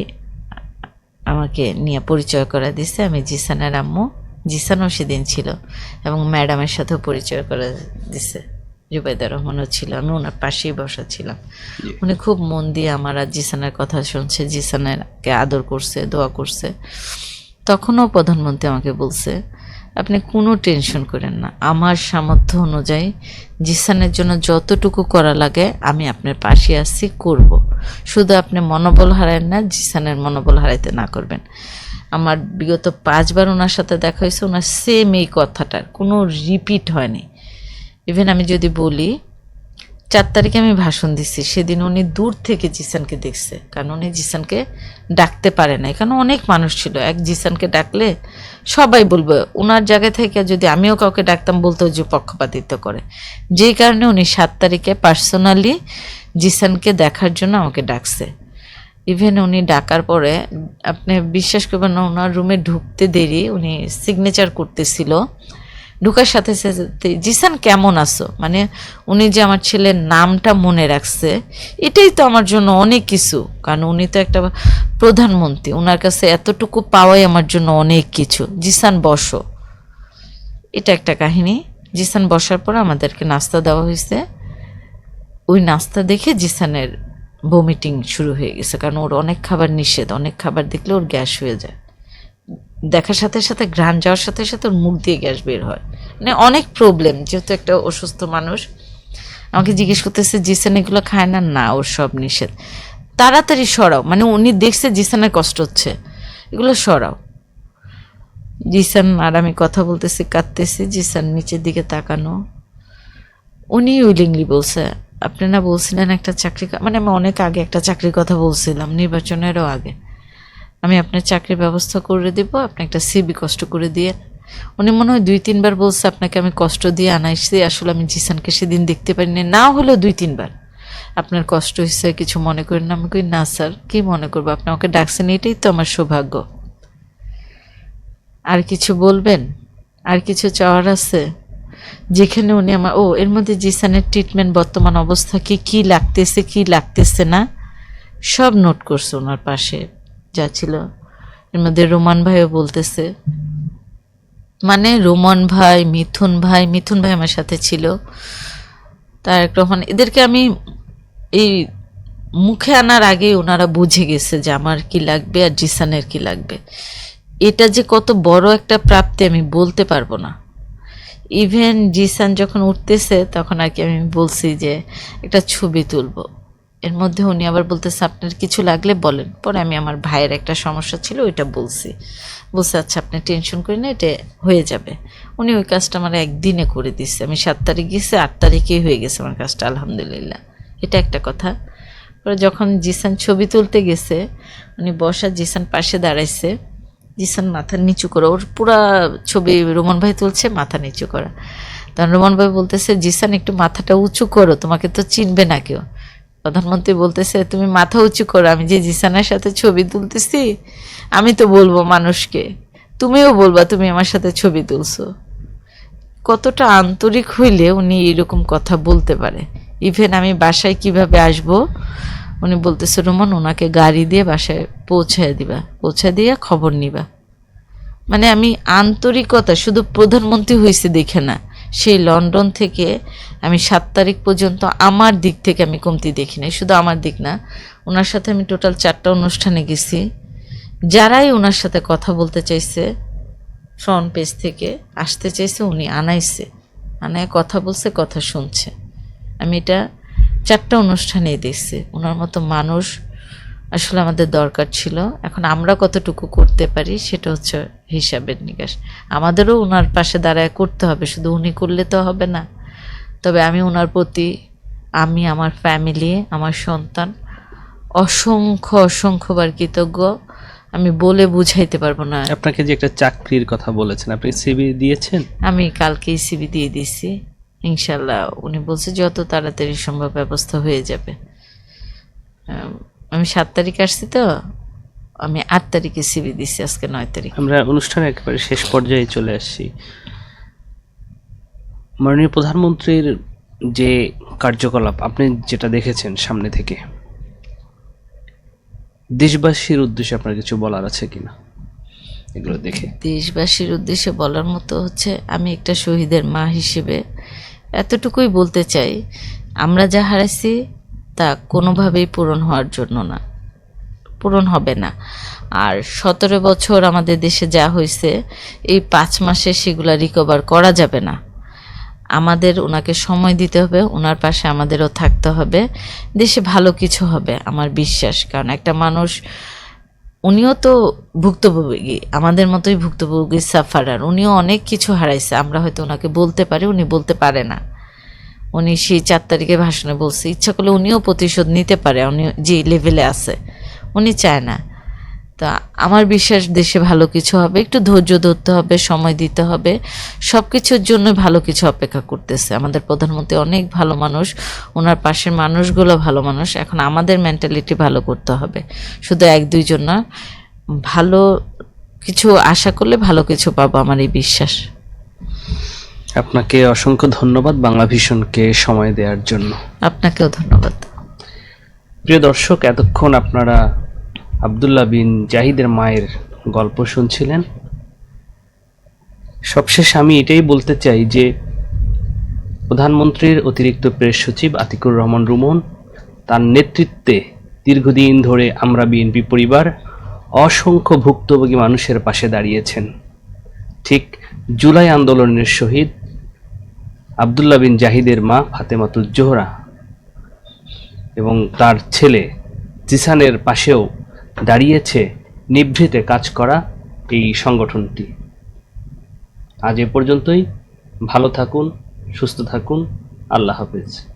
আমাকে নিয়ে পরিচয় করে দিছে, আমি জিসানের আম্মু, জিসানও সেদিন ছিল, এবং ম্যাডামের সাথেও পরিচয় করে দিছে, জুবাইদা রহমানও ছিল, আমি ওনার পাশেই বসা ছিলাম। উনি খুব মন দিয়ে আমার আর জিসানের কথা শুনছে, জিসানেরকে আদর করছে, দোয়া করছে। তখনও প্রধানমন্ত্রী আমাকে বলছে আপনি কোনো টেনশন করেন না, আমার সামর্থ্য অনুযায়ী জিসানের জন্য যতটুকু করা লাগে আমি আপনার পাশে আছি, করব। শুধু আপনি মনোবল হারায়েন না, জিসানের মনোবল হারাইতে না করবেন। আমার বিগত 5 বার ওনার সাথে দেখা হয়েছে, ওনার সেম এই কথাটার কোনো রিপিট হয়নি। ইভেন আমি যদি বলি, 4 তারিখে আমি ভাষণ দিচ্ছি, সেদিন উনি দূর থেকে জিসানকে দেখছে, কারণ উনি জিসানকে ডাকতে পারে নাই, কারণ অনেক মানুষ ছিল। এক জিসানকে ডাকলে সবাই বলবে, ওনার জায়গা থেকে যদি আমিও কাউকে ডাকতাম বলতো যে পক্ষপাতিত্ব করে, যেই কারণে উনি 7 তারিখে পার্সোনালি জিসানকে দেখার জন্য আমাকে ডাকছে। ইভেন উনি ডাকার পরে আপনি বিশ্বাস করবেন না, ওনার রুমে ঢুকতে দেরি, উনি সিগনেচার করতেছিল, ঢুকার সাথে সাথে জিসান কেমন আছো, মানে উনি যে আমার ছেলের নামটা মনে রাখছে, এটাই তো আমার জন্য অনেক কিছু, কারণ উনি তো একটা প্রধানমন্ত্রী, ওনার কাছে এতটুকু পাওয়াই আমার জন্য অনেক কিছু। জিসান বসো, এটা একটা কাহিনী। জিসান বসার পর আমাদেরকে নাস্তা দেওয়া হয়েছে, ওই নাস্তা দেখে জিসানের ভমিটিং শুরু হয়ে গেছে, কারণ ওর অনেক খাবার নিষেধ, অনেক খাবার দেখলে ওর গ্যাস হয়ে যায়, দেখার সাথে সাথে ঘ্রাণ যাওয়ার সাথে সাথে ওর মুখ দিয়ে গ্যাস বের হয়, মানে অনেক প্রবলেম, যেহেতু একটা অসুস্থ মানুষ। আমাকে জিজ্ঞেস করতেছে জিসান এগুলো খায় না, না ওর সব নিষেধ। তাড়াতাড়ি সরাও, মানে উনি দেখছে জিসানের কষ্ট হচ্ছে, এগুলো সরাও। জিসান আর আমি কথা বলতেছি, কাঁদতেছি, জিসান নিচের দিকে তাকানো। উনি উইলিংলি বলছে, আপনি না বলছিলেন একটা চাকরি, মানে আমি অনেক আগে একটা চাকরির কথা বলছিলাম, নির্বাচনেরও আগে, আমি আপনার চাকরির ব্যবস্থা করে দিব, আপনি একটা সিবি কষ্ট করে দিয়ে। উনি মনে হয় 2-3 বার বলছে আপনাকে আমি কষ্ট দিয়ে আনাইছি, আসলে আমি জিসানকে সেদিন দেখতে পারিনি, না হলেও 2-3 বার। আপনার কষ্ট হয়েছে, কিছু মনে করেন না। আমি কই না স্যার, কি মনে করবো, আপনি আমাকে ডাকছেন, এটাই তো আমার সৌভাগ্য। আর কিছু বলবেন? আর কিছু চাওয়ার আছে? যেখানে উনি আমার এর মধ্যে জিসানের ট্রিটমেন্ট বর্তমান অবস্থা কি লাগতেছে, কি লাগতেছে না সব নোট করছে ওনার পাশে যা ছিল। এর মধ্যে রোমান ভাইও বলতেছে, মানে রোমান ভাই, মিথুন ভাই আমার সাথে ছিল, তারেক রহমান, এদেরকে আমি এই মুখে আনার আগে ওনারা বুঝে গেছে যে আমার কি লাগবে আর জিসানের কি লাগবে। এটা যে কত বড় একটা প্রাপ্তি আমি বলতে পারবো না। ইভেন জিসান যখন উঠতেছে তখন আর কি আমি বলছি যে একটা ছবি তুলবো, এর মধ্যে উনি আবার বলতেছে আপনার কিছু লাগলে বলেন। পরে আমি আমার ভাইয়ের একটা সমস্যা ছিল ওইটা বলছে আচ্ছা আপনি টেনশন করেন না, এটা হয়ে যাবে। উনি ওই কাজটা আমার একদিনে করে দিচ্ছে। আমি 7 তারিখ গেছি, 8 তারিখেই হয়ে গেছে আমার কাজটা, আলহামদুলিল্লাহ। এটা একটা কথা। পরে যখন জিসান ছবি তুলতে গেছে, উনি বসা, জিসান পাশে দাঁড়াইছে, জিসান মাথা নিচু করে, ওর পুরা ছবি রোমান ভাই তুলছে মাথা নিচু করা। তখন রোমান ভাই বলতেছে জিসান একটু মাথাটা উঁচু করো, তোমাকে তো চিনবে না কেউ। প্রধানমন্ত্রী বলতেছে তুমি মাথা উঁচু করো, আমি যে জিসানের সাথে ছবি তুলতেছি আমি তো বলবো মানুষকে, তুমিও বলবা তুমি আমার সাথে ছবি তুলছো। কতটা আন্তরিক হইলে উনি এরকম কথা বলতে পারে। ইভেন আমি বাসায় কিভাবে আসব, উনি বলতেছে রোমান ওনাকে গাড়ি দিয়ে বাসায় পৌঁছায় দিয়ে খবর নিবা। মানে আমি আন্তরিকতা, শুধু প্রধানমন্ত্রী হয়েছে দেখে না, সেই লন্ডন থেকে আমি 7 তারিখ পর্যন্ত আমার দিক থেকে আমি কমতি দেখি নাই। শুধু আমার দিক না, ওনার সাথে আমি টোটাল 4টা অনুষ্ঠানে গেছি। যারাই ওনার সাথে কথা বলতে চাইছে, ফ্রন্ট পেজ থেকে আসতে চাইছে, উনি আনায় কথা বলছে, কথা শুনছে। আমি এটা 4টা অনুষ্ঠানেই দেখছি। ওনার মতো মানুষ আসলে আমাদের দরকার ছিল। এখন আমরা কতটুকু করতে পারি সেটা হচ্ছে হিসাবের নিকাশ। আমাদেরও ওনার পাশে দাঁড়ায় করতে হবে, শুধু উনি করলে তো হবে না। তবে আমি ওনার প্রতি, আমি, আমার ফ্যামিলি, আমার সন্তান অসংখ্যবার কৃতজ্ঞ। আমি বলে বুঝাইতে পারবো না। আপনাকে যে একটা চাকরির কথা বলেছেন, আপনি সিভি দিয়েছেন? আমি কালকেই সিভি দিয়ে দিছি, ইনশাল্লাহ। উনি বলছে যত তাড়াতাড়ি সম্ভব ব্যবস্থা হয়ে যাবে। আমি 7 তারিখ আসছি, তো আমি 8 তারিখে সিভি দিছি, আজকে 9 তারিখ। আমরা অনুষ্ঠানের একেবারে শেষ পর্যায়ে চলে আসছি। মাননীয় প্রধানমন্ত্রীর যে কার্যকলাপ আপনি যেটা দেখেছেন সামনে থেকে, দেশবাসীর উদ্দেশ্যে আপনার কিছু বলার আছে কিনা এগুলো দেখে? দেশবাসীর উদ্দেশ্যে বলার মতো হচ্ছে, আমি একটা শহীদের মা হিসেবে এতটুকুই বলতে চাই, আমরা যা হারাইছি তা কোনোভাবেই পূরণ হওয়ার জন্য না, পূরণ হবে না। আর 17 বছর আমাদের দেশে যা হয়েছে, এই 5 মাসে সেগুলা রিকভার করা যাবে না। আমাদের ওনাকে সময় দিতে হবে, ওনার পাশে আমাদেরও থাকতে হবে। দেশে ভালো কিছু হবে আমার বিশ্বাস। কারণ একটা মানুষ, উনিও তো ভুক্তভোগী, আমাদের মতোই ভুক্তভোগী, সাফারার। উনিও অনেক কিছু হারাইছে, আমরা হয়তো ওনাকে বলতে পারি, উনি বলতে পারে না। উনি সেই 4 তারিখে ভাষণে বলছে, ইচ্ছা করলে উনিও প্রতিশোধ নিতে পারে, উনি যে লেভেলে আছে, উনি চায় না। তা আমার বিশ্বাস দেশে ভালো কিছু হবে। একটু ধৈর্য ধরতে হবে, সময় দিতে হবে। সব কিছুর জন্য ভালো কিছু অপেক্ষা করতেছে। আমাদের প্রধানমন্ত্রী অনেক ভালো মানুষ, ওনার পাশের মানুষগুলো ভালো মানুষ। এখন আমাদের মেন্টালিটি ভালো করতে হবে, শুধু 1-2 জন না। ভালো কিছু আশা করলে ভালো কিছু পাবো, আমার এই বিশ্বাস। আপনাকে অসংখ্য ধন্যবাদ বাংলা ভিশনকে সময় দেওয়ার জন্য। আপনাকেও ধন্যবাদ। প্রিয় দর্শক, এতক্ষণ আপনারা আব্দুল্লাহ বিন জাহিদের মায়ের গল্প শুনছিলেন। সবশেষ আমি এটাই বলতে চাই যে প্রধানমন্ত্রীর অতিরিক্ত প্রেস সচিব আতিকুর রহমান রুমন, তার নেতৃত্বে দীর্ঘদিন ধরে আমরা বিএনপি পরিবার অসংখ্য ভুক্তভোগী মানুষের পাশে দাঁড়িয়েছেন। ঠিক জুলাই আন্দোলনের শহীদ আব্দুল্লাহ বিন জাহিদের মা ফাতেমাতুজ জোহরা এবং তার ছেলে জিসানের পাশেও দাঁড়িয়েছে নিভৃতে কাজ করা এই সংগঠনটি। আজ এ পর্যন্তই। ভালো থাকুন, সুস্থ থাকুন। আল্লাহ হাফেজ।